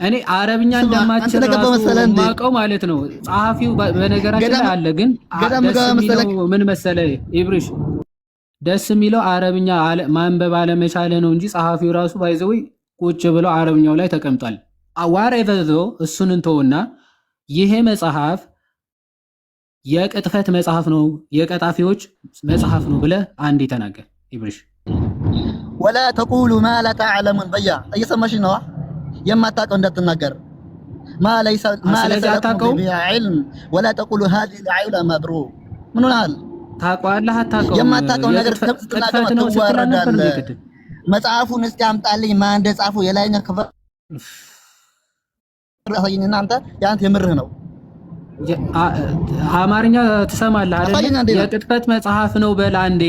እኔ አረብኛ እንደማችል ራሱ ማቀው ማለት ነው። ጸሐፊው በነገራችን ላይ አለ። ግን ምን መሰለህ ኢብሪሽ ደስ የሚለው አረብኛ ማንበብ አለመቻለ ነው እንጂ ጸሐፊው ራሱ ባይዘው ቁጭ ብሎ አረብኛው ላይ ተቀምጧል። ዋሬቨር እሱን እንተውና ይሄ መጽሐፍ የቅጥፈት መጽሐፍ ነው የቀጣፊዎች መጽሐፍ ነው ብለህ አንዴ ተናገር ኢብሪሽ። ወላ ተቁሉ ማ ላ ተዕለሙን በያ እየሰማሽ ነው። የማታውቀው እንዳትናገር ማ ለይሰ ዒልም ወላ ተቁሉ ሃዚሂ ልዐይላ መብሩ ምን ሆነሃል? ታውቀዋለህ አታውቀውም? የማታውቀው ነገር ስትናገር ትዋረዳለህ። መጽሐፉን እስኪ አምጣልኝ ማን እንደጻፈው የላይኛው ክፍል አሳየኝና አንተ ያንተ የምርህ ነው። አማርኛ ትሰማለህ አይደል? የቅጥፈት መጽሐፍ ነው በል አንዴ።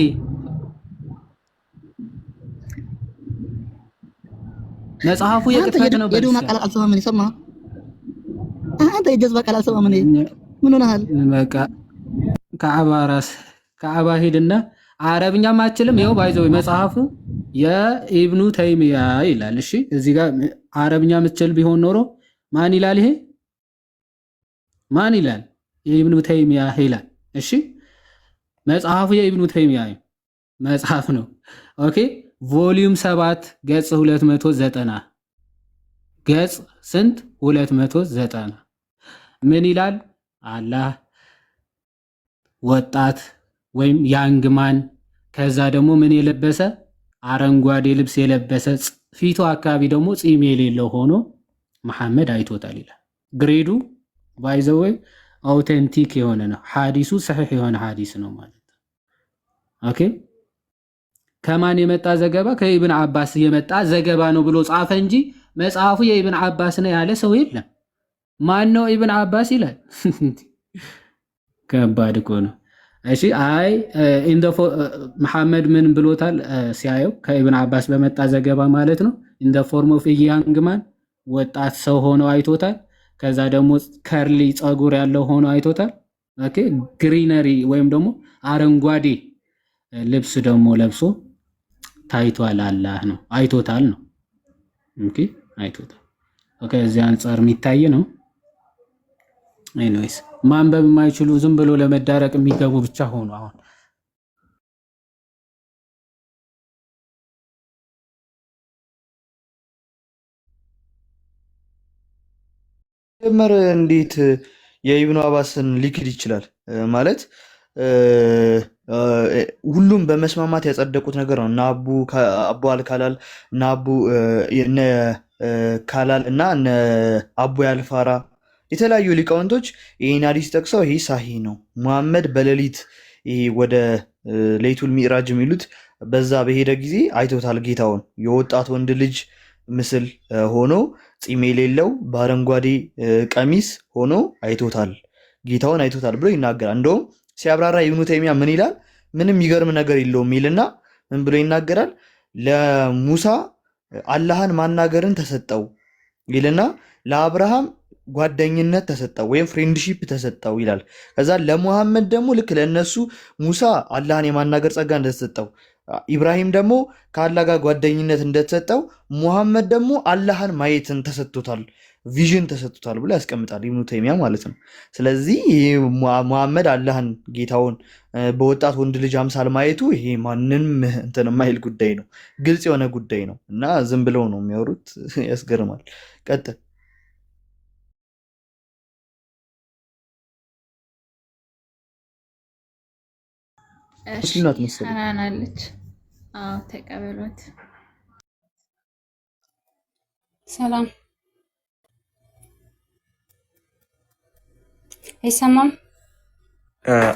መጽሐፉ የቅጥፈት ነው በል። የዱማ ቃል አልሰማም ምን ይሰማ አንተ የጀዝባ ቃል አልሰማም ምን ሆነሃል? በቃ ከአባ ሄድና አረብኛም አችልም። ይኸው ባይዘው መጽሐፉ የኢብኑ ተይሚያ ይላል። እሺ እዚህ ጋር አረብኛ ምትችል ቢሆን ኖሮ ማን ይላል? ይሄ ማን ይላል? የኢብኑ ተይሚያ ይላል። እሺ መጽሐፉ የኢብኑ ተይሚያ መጽሐፍ ነው። ኦኬ ቮሊዩም 7 ገጽ 290 ገጽ ስንት 290 ምን ይላል? አላህ ወጣት ወይም ያንግማን ከዛ ደግሞ ምን የለበሰ አረንጓዴ ልብስ የለበሰ ፊቱ አካባቢ ደግሞ ፂም የሌለው ሆኖ መሐመድ አይቶታል ይላል። ግሬዱ ባይዘው አውተንቲክ የሆነ ነው። ሐዲሱ ሰሒህ የሆነ ሐዲስ ነው ማለት ነው። ኦኬ ከማን የመጣ ዘገባ? ከኢብን አባስ የመጣ ዘገባ ነው ብሎ ጻፈ እንጂ መጽሐፉ የኢብን አባስ ነው ያለ ሰው የለም። ማን ነው ኢብን አባስ ይላል? ከባድ እኮ ነው። እሺ አይ መሐመድ ምን ብሎታል ሲያየው ከኢብን አባስ በመጣ ዘገባ ማለት ነው። ኢን ዘ ፎርም ኦፍ ያንግ ማን ወጣት ሰው ሆኖ አይቶታል። ከዛ ደግሞ ከርሊ ጸጉር ያለው ሆኖ አይቶታል። ኦኬ ግሪነሪ ወይም ደግሞ አረንጓዴ ልብስ ደግሞ ለብሶ ታይቷል። አላህ ነው አይቶታል ነው። ኦኬ አይቶታል። ኦኬ እዚህ አንፃር የሚታይ ነው። ኤኒዌይስ ማንበብ የማይችሉ ዝም ብሎ ለመዳረቅ የሚገቡ ብቻ ሆኖ አሁን ጀመር እንዴት የኢብኑ አባስን ሊክድ ይችላል? ማለት ሁሉም በመስማማት ያጸደቁት ነገር ነው። እና አቡ አልካላል እና አቡ ካላል እና አቡ ያልፋራ የተለያዩ ሊቃውንቶች ይህን ሐዲስ ጠቅሰው ይህ ሳሂ ነው። ሙሐመድ በሌሊት ወደ ሌይቱል ሚዕራጅ የሚሉት በዛ በሄደ ጊዜ አይቶታል ጌታውን። የወጣት ወንድ ልጅ ምስል ሆኖ ፂም የሌለው በአረንጓዴ ቀሚስ ሆኖ አይቶታል፣ ጌታውን አይቶታል ብሎ ይናገራል። እንደውም ሲያብራራ ኢብኑ ተይሚያ ምን ይላል? ምንም የሚገርም ነገር የለውም ይልና ምን ብሎ ይናገራል? ለሙሳ አላህን ማናገርን ተሰጠው ይልና ለአብርሃም ጓደኝነት ተሰጠው ወይም ፍሬንድሺፕ ተሰጠው ይላል። ከዛ ለሙሐመድ ደግሞ ልክ ለነሱ ሙሳ አላህን የማናገር ጸጋ እንደተሰጠው፣ ኢብራሂም ደግሞ ከአላህ ጋር ጓደኝነት እንደተሰጠው፣ ሙሐመድ ደግሞ አላህን ማየትን ተሰጥቶታል፣ ቪዥን ተሰጥቶታል ብሎ ያስቀምጣል ኢብኑ ተይሚያ ማለት ነው። ስለዚህ ሙሐመድ አላህን ጌታውን በወጣት ወንድ ልጅ አምሳል ማየቱ ይሄ ማንንም እንትን የማይል ጉዳይ ነው፣ ግልጽ የሆነ ጉዳይ ነው እና ዝም ብለው ነው የሚያወሩት። ያስገርማል። ቀጥል። ሙስሊም ናት መሰለኝ። አናናለች። አዎ ተቀበሏት። ሰላም አይሰማም።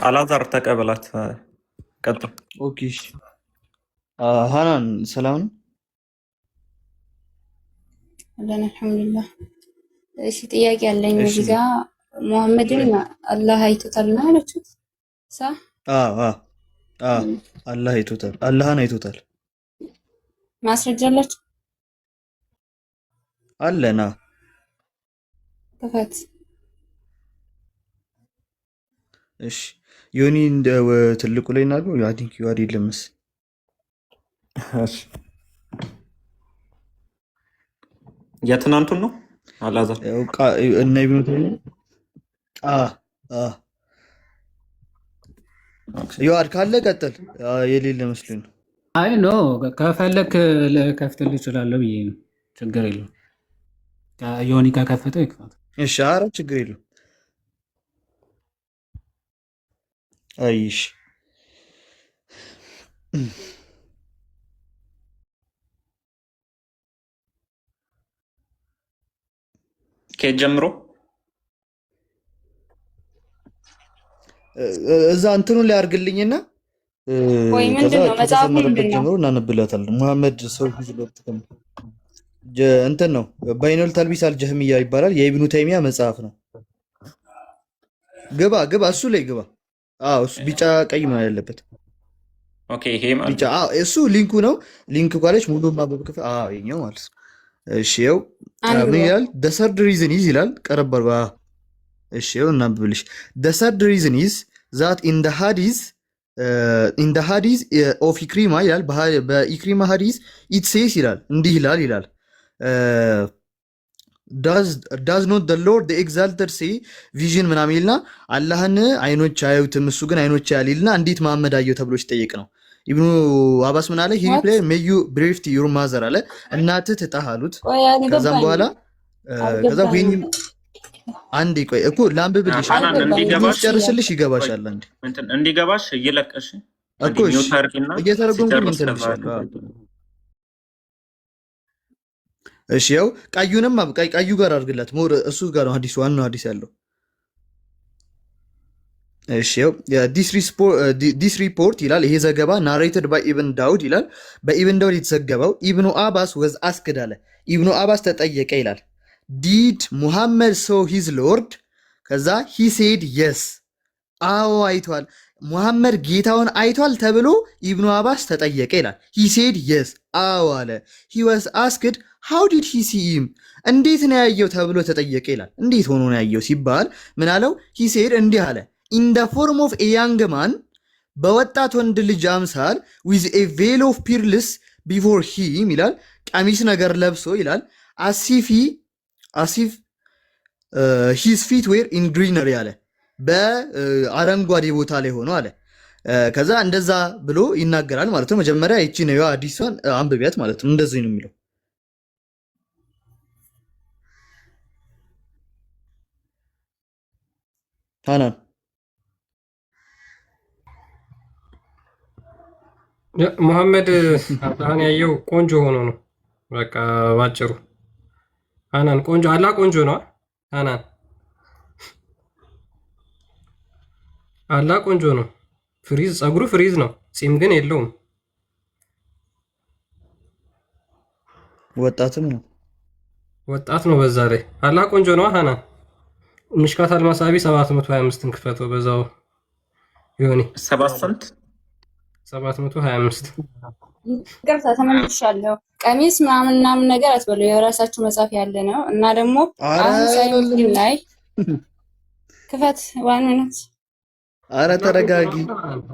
አላዛር ተቀበላት። ቀጥል። ኦኬ ሃናን ሰላም ነው አለን አልሐምዱሊላህ። እሺ ጥያቄ አለኝ። እዚህ ጋር ሙሐመድን አላህ አይቶታል ነው ያለችሁት? ሳ አላህ አይቶታል፣ አላህን አይቶታል። ማስረጃ አላችሁ? አለና ክፈት። እሺ ዮኒ እንደ ትልቁ ላይ እናገው ያ ቲንክ ዩ አይደለም መስ እሺ የትናንቱን ነው አላዛር እና ኢብኑ ተይሚያ ይዋድ ካለ ቀጥል። የሌለ መስሎኝ ነው። አይ ኖ ከፈለክ ልከፍትልህ እችላለሁ ብዬ ነው። ችግር የለውም። ዮኒ ከከፈተው ይክፈት። እሺ ኧረ ችግር የለውም። አይሽ ከየት ጀምሮ እዛ እንትኑን ላይ አድርግልኝና ወይ ምንድነው መጽሐፉ ምንድነው ጀምሮ እናነብላታለን። ሙሐመድ ሰው እንትን ነው በይኑል ተልቢስ አልጀህሚያ ይባላል። የኢብኑ ተይሚያ መጽሐፍ ነው። ግባ እሱ ላይ ግባ። እሱ ቢጫ ቀይ ነው ያለበት። ኦኬ ይሄ ማለት ቢጫ እሱ ሊንኩ ነው። ሊንክ ካለች ሙሉ ማበብ ክፍል ይሄኛው ማለት ነው። እሺ ይኸው ምን ይላል? the third reason is ይላል። ቀረብ አርባ እሺ ይኸው እናንብብልሽ። the third reason is that in the hadith of ኢክሪማ ይላል። በኢክሪማ ሀዲስ it says ይላል እንዲህ ይላል does not the Lord the exalted say vision ምናምን ይልና አላህን አይኖች አያዩትም እሱ ግን አይኖች ያያል ይልና እንዴት መሐመድ አየው ተብሎ ሲጠየቅ ነው። ኢብኑ አባስ ምን አለ? he replied may you brave your mother አለ እናትህ ትጣህ አሉት። ከዛም በኋላ ከዛ ወይኒ አንዴ ቆይ እኮ ላንብብልሽ ጨርስልሽ ይገባሻል። አንዴ እንዲገባሽ እየለቀሽ እኮ እየተረጎምኩኝ እንትን ልሻለሁ። እሺ ያው ቀዩንም ቀዩ ጋር አድርግላት ሞር እሱ ጋር ነው ሐዲስ ዋናው ሐዲስ ያለው። እሺ ያው ዲስ ሪፖርት ይላል ይሄ ዘገባ ናሬትድ ባይ ኢብን ዳውድ ይላል በኢብን ዳውድ የተዘገበው ኢብኑ አባስ ወዝ አስክድ አለ ኢብኑ አባስ ተጠየቀ ይላል ዲድ ሙሐመድ ሶ ሂዝ ሎርድ ከዛ ሂ ሴድ የስ አዎ አይቷል ሙሐመድ ጌታውን አይቷል ተብሎ ኢብኑ አባስ ተጠየቀ ይላል ሂ ሴድ የስ አዎ አለ ሂ ወዝ አስክድ ሃው ዲድ ሂ ሲ ሂም እንዴት ነው ያየው ተብሎ ተጠየቀ ይላል እንዴት ሆኖ ነው ያየው ሲባል ምን አለው ሂ ሴድ እንዲህ አለ ኢን ደ ፎርም ኦፍ ኤ ያንግ ማን በወጣት ወንድ ልጅ አምሳል ዊዝ ኤ ቬል ኦፍ ፒርልስ ቢፎር ሂም ይላል ቀሚስ ነገር ለብሶ ይላል አሲፍ ሂዝ ፊት ዌር ኢን ግሪነሪ አለ በአረንጓዴ ቦታ ላይ ሆኖ አለ ከዛ እንደዛ ብሎ ይናገራል ማለት ነው። መጀመሪያ ይቺ ነው አዲሷን አንብቢያት ማለት ነው። እንደዚህ ነው የሚለው ታናን ሙሐመድ አላህን ያየው ቆንጆ ሆኖ ነው። በቃ ባጭሩ ሃናን ቆንጆ አላህ ቆንጆ ነው። ሃናን አላህ ቆንጆ ነው። ፍሪዝ ጸጉሩ ፍሪዝ ነው፣ ጺም ግን የለውም። ወጣትም ነው። ወጣት ነው። በዛ ላይ አላህ ቆንጆ ነው። ሀና ምሽካት አልማሳቢ 725ን ክፈተው በዛው ይሁን 725 ይቅርታ ተመልሻለሁ። ቀሚስ ምናምን ነገር አትበሉ፣ የራሳችሁ መጽሐፍ ያለ ነው እና ደግሞ አሁን ሳይ ሙስሊም ላይ ክፈት ዋን ሚኒት። አረ ተረጋጊ።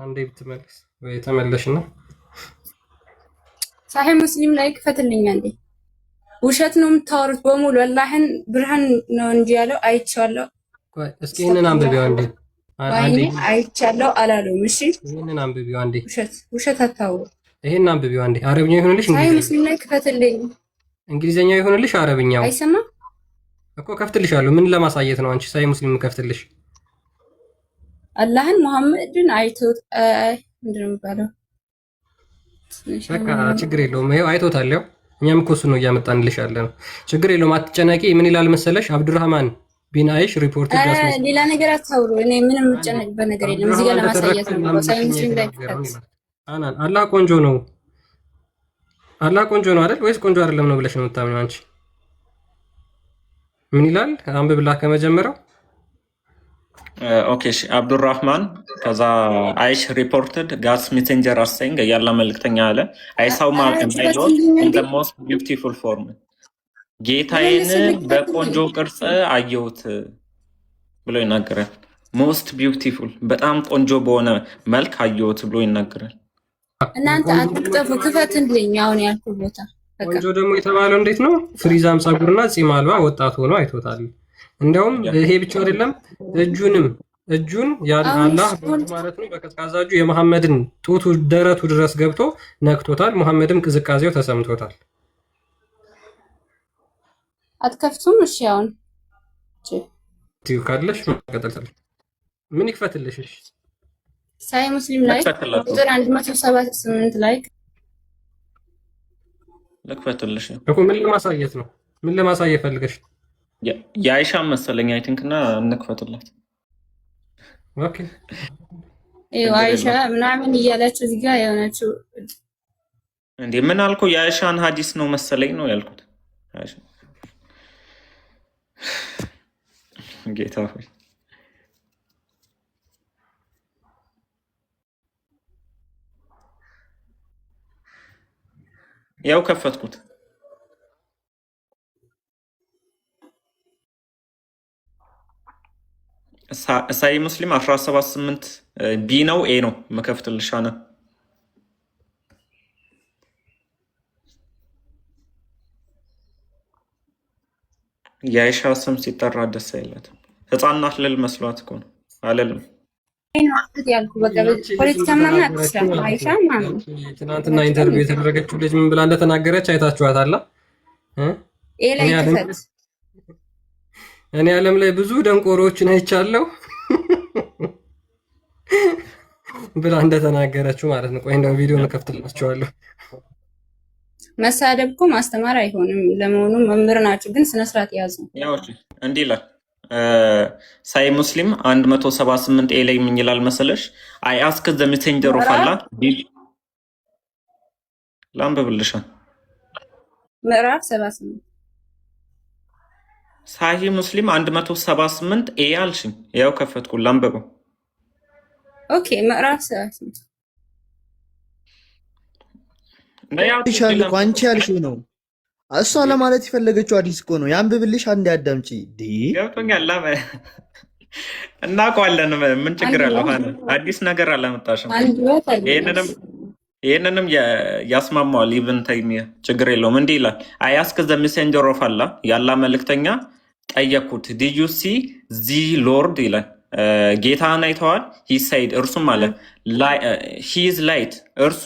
አንዴ ብትመለስ ወይ ተመለሽና ሳሂ ሙስሊም ላይ ክፈትልኝ አንዴ። ውሸት ነው የምታወሩት በሙሉ ወላሂን ብርሃን ነው እንጂ ያለው አይቻለሁ። እስኪ ይሄንን አንብቢው አንዴ። አንዴ አይቻለሁ አላለውም። እሺ ይሄንን አንብቢው አንዴ። ውሸት አታውሩ። ይሄን አንብቢው አንዴ። አረብኛ ይሁንልሽ ሳሂ ሙስሊም ላይ ክፈትልኝ። እንግሊዘኛ ይሁንልሽ አረብኛው አይሰማም እኮ ከፍትልሻለሁ። ምን ለማሳየት ነው አንቺ ሳሂ ሙስሊም ከፍትልሽ? አላህን ሙሐመድን አይቶት ምንድን ነው የሚባለው? በቃ ችግር የለውም። ይሄው አይቶታል። ያው እኛም እኮ እሱን ነው እያመጣንልሽ ያለ ነው። ችግር የለውም አትጨነቂ። ምን ይላል መሰለሽ? አብዱራህማን ቢን አይሽ ሪፖርት ሌላ ነገር አታውሩ። እኔ ምንም የምጨነቅበት ነገር የለም። እዚህ ጋር ለማሳየት ነው። ሳሂ ሙስሊም ላይ ክፈት። አላህ ቆንጆ ነው። አላህ ቆንጆ ነው አይደል? ወይስ ቆንጆ አይደለም ነው ብለሽ ነው የምታምኚው አንቺ? ምን ይላል? አንብብላ ከመጀመሪያው። ኦኬ እሺ። አብዱራህማን ከዛ አይሽ ሪፖርትድ ጋድስ ሜሴንጀር አር ሴይንግ ያላ መልእክተኛ አለ አይ ሳው ማ ኢን ማይ ሎርድ ኢን ዘ ሞስት ቢዩቲፉል ፎርም ጌታዬን በቆንጆ ቅርጽ አየሁት ብሎ ይናገራል። ሞስት ቢዩቲፉል በጣም ቆንጆ በሆነ መልክ አየሁት ብሎ ይናገራል። እናንተ አትቅጠፉ፣ ክፈትልኝ አሁን ያልኩት ቦታ። ቆንጆ ደግሞ የተባለው እንዴት ነው? ፍሪዛም ፀጉርና ፂም አልባ ወጣት ሆኖ አይቶታል። እንደውም ይሄ ብቻ አይደለም፣ እጁን አላህ ማለት ነው በቀዝቃዛ እጁ የመሐመድን ጡቱ ደረቱ ድረስ ገብቶ ነክቶታል። መሐመድም ቅዝቃዜው ተሰምቶታል። አትከፍቱም? እሺ አሁን ካለሽ መቀጠል ምን ይክፈትልሽ? እሺ ሳሂ ሙስሊም ላይ ቁጥር 178 ላይ ልክፈትልሽ እኮ ምን ለማሳየት ነው? ምን ለማሳየት ፈልገሽ? የአይሻ መሰለኝ አይ ቲንክ እና እንክፈትላት። ኦኬ አይሻ ምናምን እያላችሁ እዚህ ጋር የሆነችው እንዴ ምን አልኩ? የአይሻን ሀዲስ ነው መሰለኝ ነው ያልኩት። አይሻ ጌታ ሆይ ያው ከፈትኩት። ሳሂ ሙስሊም 178 ቢ ነው ኤ ነው መከፍትልሽ አነ የአይሻ ስም ሲጠራ ደስ አይላትም። ህፃናት ልል መስሏት እኮ ነው አለልም። ትናንትና ኢንተርቪው የተደረገችው ልጅ ምን ብላ እንደተናገረች አይታችኋታል? እኔ ዓለም ላይ ብዙ ደንቆሮችን አይቻለሁ ብላ እንደተናገረችው ማለት ነው። ቆይ እንደው ቪዲዮን ከፍትላችኋለሁ። መሳደብ እኮ ማስተማር አይሆንም። ለመሆኑ መምህር ናችሁ፣ ግን ስነ ስርዓት ያዙ። ያው እንዲህ ይላል ሳሂ ሙስሊም 178 ኤ ላይ ምን ይላል መሰለሽ? አይ አስክ ዘ ሜሴንጀር ኦፍ አላህ ላንብብልሽ። ምዕራፍ 78 ሳሂ ሙስሊም 178 ኤ አልሽኝ። ያው ከፈትኩ ላንብበው። ኦኬ ምዕራፍ 78 ይሻል እኮ አንቺ ያልሽው ነው። እሷ ለማለት የፈለገችው አዲስ እኮ ነው። ያንብብልሽ አንዴ አዳምጪ። ገብቶኛል። እናውቀዋለን። ምን ችግር አለው? አዲስ ነገር አላመጣሽም። ይህንንም ያስማማዋል ኢብን ተይሚያ። ችግር የለውም። እንዲህ ይላል አይ አስክ ዘ ሜሴንጀር ኦፍ አላህ ያላ መልእክተኛ ጠየኩት ዲድ ዩ ሲ ዚ ሎርድ ይላል ጌታን አይተዋል? ሂ ሰይድ እርሱም አለ ሂ ኢዝ ላይት እርሱ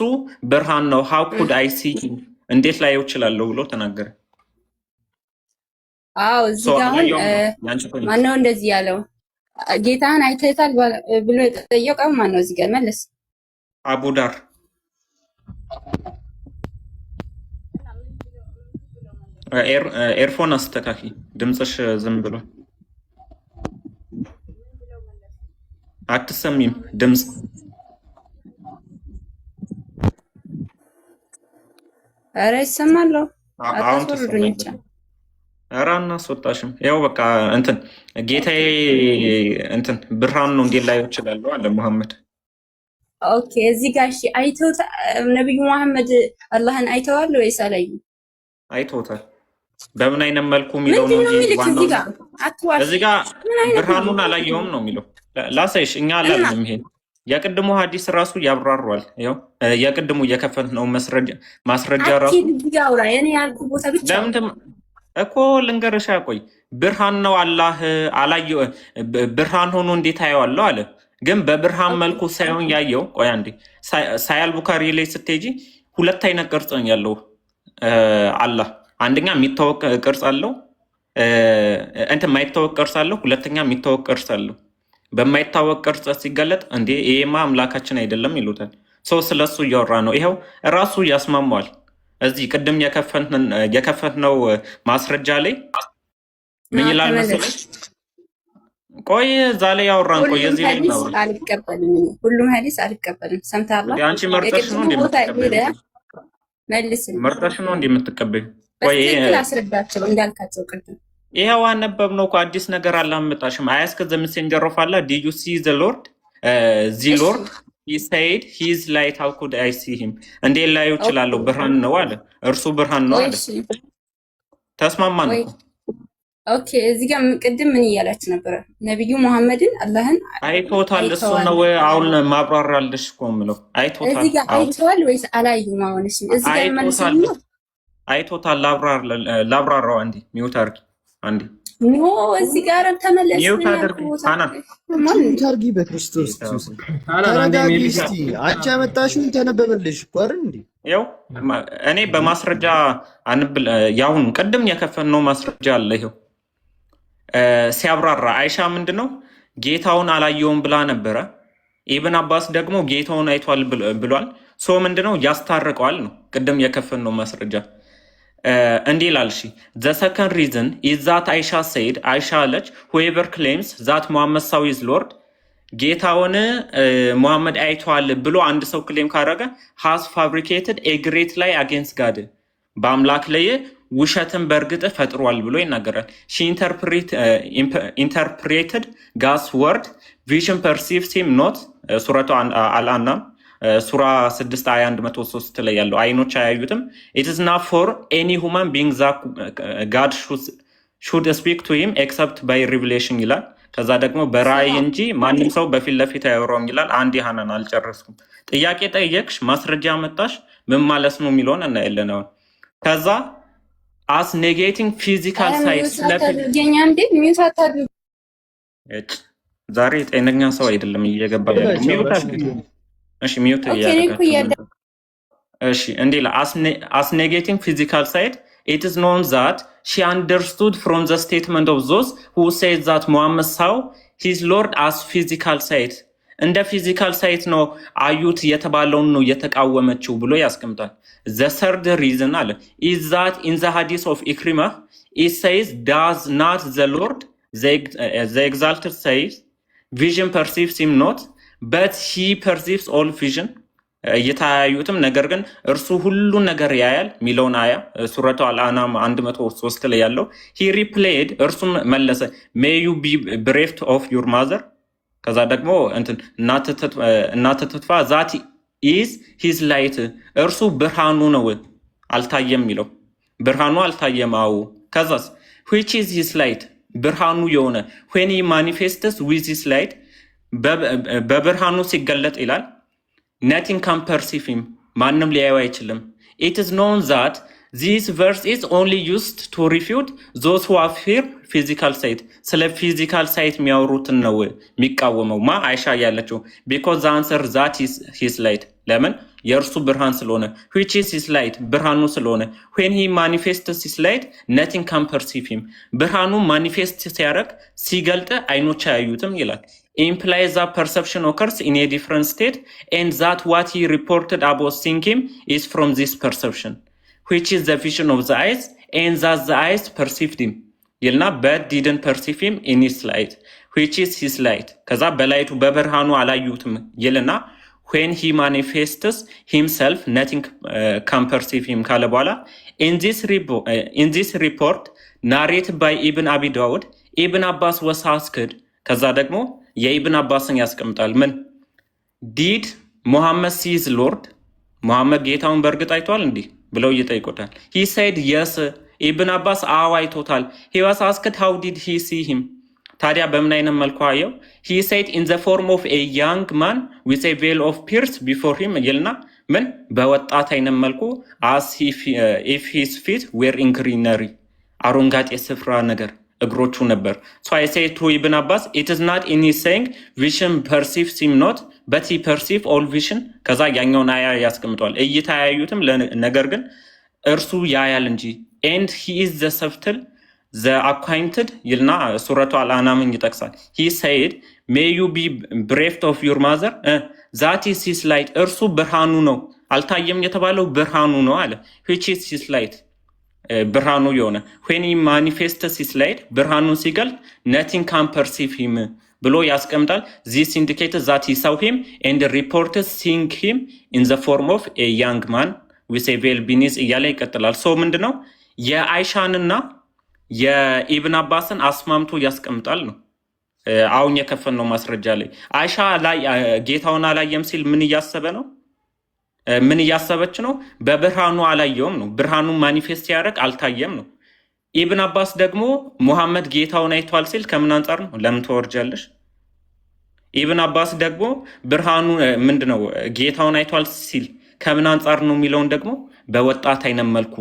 ብርሃን ነው። ሃው ኩድ አይ ሲ እንዴት ላየው እችላለሁ ብሎ ተናገረ። አዎ እዚህ ጋር አሁን ማነው እንደዚህ ያለው? ጌታን አይተታል ብሎ የጠየቀው ማነው? እዚህ ጋር መለስ አቡዳር ኤርፎን አስተካኪ፣ ድምፅሽ ዝም ብሎ አትሰሚም ድምፅ። ኧረ ይሰማል። አሁን አታስወርዱኝ ብቻ። ትሰማኛለህ? ኧረ አናስወጣሽም። ያው በቃ እንትን ጌታዬ እንትን ብርሃን ነው እንዴት ላየው እችላለሁ አለ ሙሐመድ። ኦኬ እዚህ ጋር እሺ፣ ነብዩ መሐመድ አላህን አይተዋል ወይስ አላዩም? አይተውታል። በምን አይነት መልኩ የሚለው ነው እንጂ ዋናው እዚህ ጋር ብርሃኑን አላየውም ነው የሚለው። ላሳይሽ፣ እኛ አላልንም። ይሄ የቅድሙ ሐዲስ ራሱ ያብራሯል። ያው የቅድሙ እየከፈት ነው ማስረጃ ራሱ ለምንድን እኮ ልንገርሻ፣ ቆይ ብርሃን ነው አላህ አላየው። ብርሃን ሆኖ እንዴት አየዋለሁ አለ። ግን በብርሃን መልኩ ሳይሆን ያየው። ቆይ አንዴ ሳያል ቡካሪ ላይ ስትሄጂ ሁለት አይነት ቅርጽ ነው ያለው አላህ። አንደኛ የሚታወቅ ቅርጽ አለው፣ እንትን የማይታወቅ ቅርጽ አለው። ሁለተኛ የሚታወቅ ቅርጽ አለው። በማይታወቅ ቅርጽ ሲገለጥ እንዴ ይሄማ አምላካችን አይደለም ይሉታል። ሰው ስለሱ እያወራ ነው። ይኸው ራሱ ያስማማዋል። እዚህ ቅድም የከፈትነው ማስረጃ ላይ ምን ይላል መሰለሽ? ቆይ እዛ ላይ ያወራን። ቆይ እዚህ ላይ ነው አልቀበልም። ሁሉም ሐዲስ አልቀበልም። ሰምታለህ? አንቺ መርጠሽ ነው እንደምትቀበይው መርጠሽ ነው እንደምትቀበይው። ቆይ አስረዳቸው እንዳልካቸው ቅድም ይሄው አነበብነው እኮ አዲስ ነገር አላመጣሽም። አያስከ ዘ ሜሴንጀር ኦፍ አላህ ዲድ ዩ ሲ ዘ ሎርድ ዚ ሎርድ he said he is light how could I see him እንዴ ላዩ እችላለሁ ብርሃን ነው አለ። እርሱ ብርሃን ነው አለ። ተስማማን እኮ። ኦኬ እዚህ ጋር ቅድም ምን እያላችሁ ነበረ? ነብዩ መሐመድን አላህን አይቶታል። እሱ ነው አሁን ማብራራልሽ እኮ የምለው አይቶታል። እዚህ ጋር አይተዋል ወይስ አላዩም? አሁን እሺ እዚህ ጋር መልሰው አይቶታል። ላብራራው አንዴ ሚውት አድርጊ አንዴ። ኖ እዚህ ጋር ተመለስ። ሚውት አድርጊ ታና ሚውት አድርጊ። በክርስቶስ ተረጋጊ እስቲ። አንቺ ያመጣሽውን ተነበበልሽ እኮ አይደል እንዴ? ያው እኔ በማስረጃ አንብል ያሁን ቅድም የከፈትነው ማስረጃ አለ። ይሄው ሲያብራራ አይሻ ምንድነው ጌታውን አላየውም ብላ ነበረ። ኢብን አባስ ደግሞ ጌታውን አይቷል ብሏል። ሶ ምንድነው ያስታርቀዋል ነው ቅድም የከፈትነው ማስረጃ። እንዲህ ይላል። እሺ the second reason is that Aisha said አይሻ አለች whoever claims that Muhammad saw his Lord ጌታውን ሙሐመድ አይቷል ብሎ አንድ ሰው ክሌም ካደረገ has fabricated a great lie against God በአምላክ ላይ ውሸትን በእርግጥ ፈጥሯል ብሎ ይናገራል። she interpreted God's word vision perceives him not ሱረቱ አልአናም ሱራ 6 አያ 103 ላይ ያለው አይኖች አያዩትም። it is not for any human being that God should speak to him except by revelation ይላል። ከዛ ደግሞ በራእይ እንጂ ማንም ሰው በፊት ለፊት አያወራውም ይላል። አንድ ያህናን አልጨረስኩም። ጥያቄ ጠየቅሽ፣ ማስረጃ መጣሽ፣ ምን ማለት ነው የሚለውን እናያለን። አሁን ከዛ as negating physical sight ዛሬ ጤነኛ ሰው አይደለም እየገባ ያለው። እሺ ሚውት ያደረጋችሁ። እሺ እንዴ as negating physical sight it is known that she understood from the statement of those who said that Muhammad saw his Lord as physical sight እንደ ፊዚካል ሳይት ነው አዩት የተባለውን ነው የተቃወመችው ብሎ ያስቀምጣል። the third reason አለ is that in the hadith of Ikrimah it says does not the Lord the exalted says vision perceives him not but he perceives all vision እየታያዩትም ነገር ግን እርሱ ሁሉን ነገር ያያል ሚለውን አያ ሱረቱ አልአናም 103 ላይ ያለው he replied እርሱም መለሰ may you be bereft of your mother ከዛ ደግሞ እንትን እናተ ተጥፋ that is his light እርሱ ብርሃኑ ነው አልታየም ሚለው ብርሃኑ አልታየም። አው ከዛስ which is his light ብርሃኑ የሆነ when he manifests with his light በብርሃኑ ሲገለጥ ይላል nothing can perceive him ማንም ሊያየው አይችልም። it is known that this verse is only used to refute those who affirm physical sight ስለ physical sight የሚያወሩትን ነው የሚቃወመው ማ አይሻ ያለችው because the answer that is his light ለምን የእርሱ ብርሃን ስለሆነ which is his light ብርሃኑ ስለሆነ when he manifests his light nothing can perceive him ብርሃኑ manifest ሲያደርግ ሲገልጥ አይኖች አያዩትም ይላል። implies that perception occurs in a different state and that what he reported about seeing him is from this perception which is the vision of the eyes and that the eyes perceived him ይልና but didn't perceive him in his light which is his light ከዛ በላይቱ በብርሃኑ አላዩትም ይልና when he manifests himself nothing can perceive him ካለ በኋላ in this report narrated by Ibn Abi Dawud Ibn Abbas was asked ከዛ ደግሞ የኢብን አባስን ያስቀምጣል ምን did Muhammad see his Lord ሙሐመድ ጌታውን በእርግጥ አይቷል እንዴ ብለው ይጠይቁታል he said yes Ibn Abbas አዎ አይቶታል he was asked how did he see him ታዲያ በምን አይነት መልኩ አየው he said in the form of a young man with a veil of pierce before him ይልና ምን በወጣት አይነት መልኩ as if his feet were in greenery አረንጓዴ ስፍራ ነገር እግሮቹ ነበር so I say to Ibn Abbas it is not in his saying vision perceives him not but he perceive all vision ከዛ ያኛውን አያ ያስቀምጣል እይታ ያዩትም ነገር ግን እርሱ ያያል እንጂ and he is the subtle the acquainted ይልና ሱረቱ አልአናምን ይጠቅሳል he said may you be bereft of your mother that is his light እርሱ ብርሃኑ ነው አልታየም የተባለው ብርሃኑ ነው አለ which is his light ብርሃኑ የሆነ when he manifests his light ብርሃኑን ሲገልጥ nothing can perceive him ብሎ ያስቀምጣል this indicates that he saw him and reported seeing him in the form of a young man with a veil beneath እያለ ይቀጥላል so ምንድነው የአይሻንና የኢብን አባስን አስማምቶ ያስቀምጣል ነው አሁን የከፈነው ማስረጃ ላይ አይሻ ላይ ጌታውን አላየም ሲል ምን እያሰበ ነው ምን እያሰበች ነው በብርሃኑ አላየውም ነው ብርሃኑ ማኒፌስት ያደርግ አልታየም ነው ኢብን አባስ ደግሞ ሙሐመድ ጌታውን አይቷል ሲል ከምን አንፃር ነው ለምን ተወርጃለሽ ኢብን አባስ ደግሞ ብርሃኑ ምንድነው ጌታውን አይቷል ሲል ከምን አንፃር ነው የሚለውን ደግሞ በወጣት አይነት መልኩ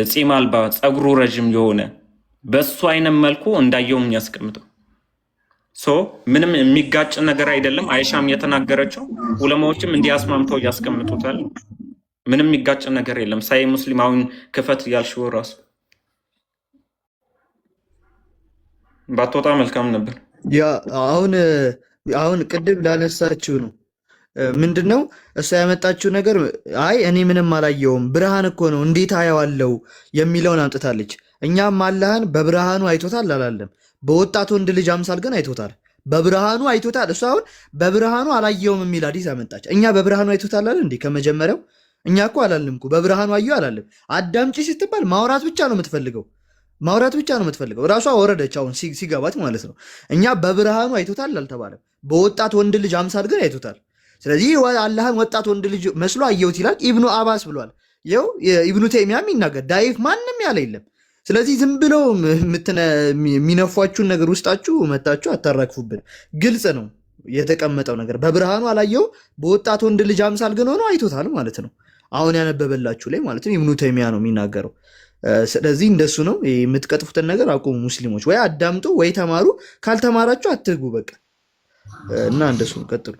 ጺም አልባ ጸጉሩ ረጅም የሆነ በሱ አይነት መልኩ እንዳየውም ያስቀምጠው ሶ ምንም የሚጋጭ ነገር አይደለም አይሻም የተናገረችው ዑለማዎችም እንዲያስማምተው ያስቀምጡታል ምንም የሚጋጭ ነገር የለም ሳይ ሙስሊማውን ክፈት ያልሽው ራስ ባትወጣ መልካም ነበር ያ አሁን ቅድም ላነሳችሁ ነው ምንድነው እሷ ያመጣችው ነገር አይ እኔ ምንም አላየውም ብርሃን እኮ ነው እንዴት አያዋለው የሚለውን አምጥታለች እኛም አላህን በብርሃኑ አይቶታል አላለም በወጣት ወንድ ልጅ አምሳል ግን አይቶታል በብርሃኑ አይቶታል እሷ አሁን በብርሃኑ አላየውም የሚል አዲስ አመጣች እኛ በብርሃኑ አይቶታል አይደል እንዴ ከመጀመሪያው እኛ እኮ አላልንኩ በብርሃኑ አየው አላለም አዳምጪ ስትባል ማውራት ብቻ ነው የምትፈልገው ራሷ ወረደች አሁን ሲገባት ማለት ነው እኛ በብርሃኑ አይቶታል አልተባለም በወጣት ወንድ ልጅ አምሳል ግን አይቶታል ስለዚህ አላህን ወጣት ወንድ ልጅ መስሎ አየውት ይላል ኢብኑ አባስ ብሏል ይኸው ኢብኑ ተይሚያም ይናገር ዳይፍ ማንንም ያለ የለም ስለዚህ ዝም ብለው የሚነፏችሁን ነገር ውስጣችሁ መታችሁ አታራክፉብን ግልጽ ነው የተቀመጠው ነገር በብርሃኑ አላየው በወጣት ወንድ ልጅ አምሳል ግን ሆኖ አይቶታል ማለት ነው አሁን ያነበበላችሁ ላይ ማለት ነው ኢብኑ ተይሚያ ነው የሚናገረው ስለዚህ እንደሱ ነው የምትቀጥፉትን ነገር አቁሙ ሙስሊሞች ወይ አዳምጡ ወይ ተማሩ ካልተማራችሁ አትግቡ በቃ እና እንደሱ ቀጥሉ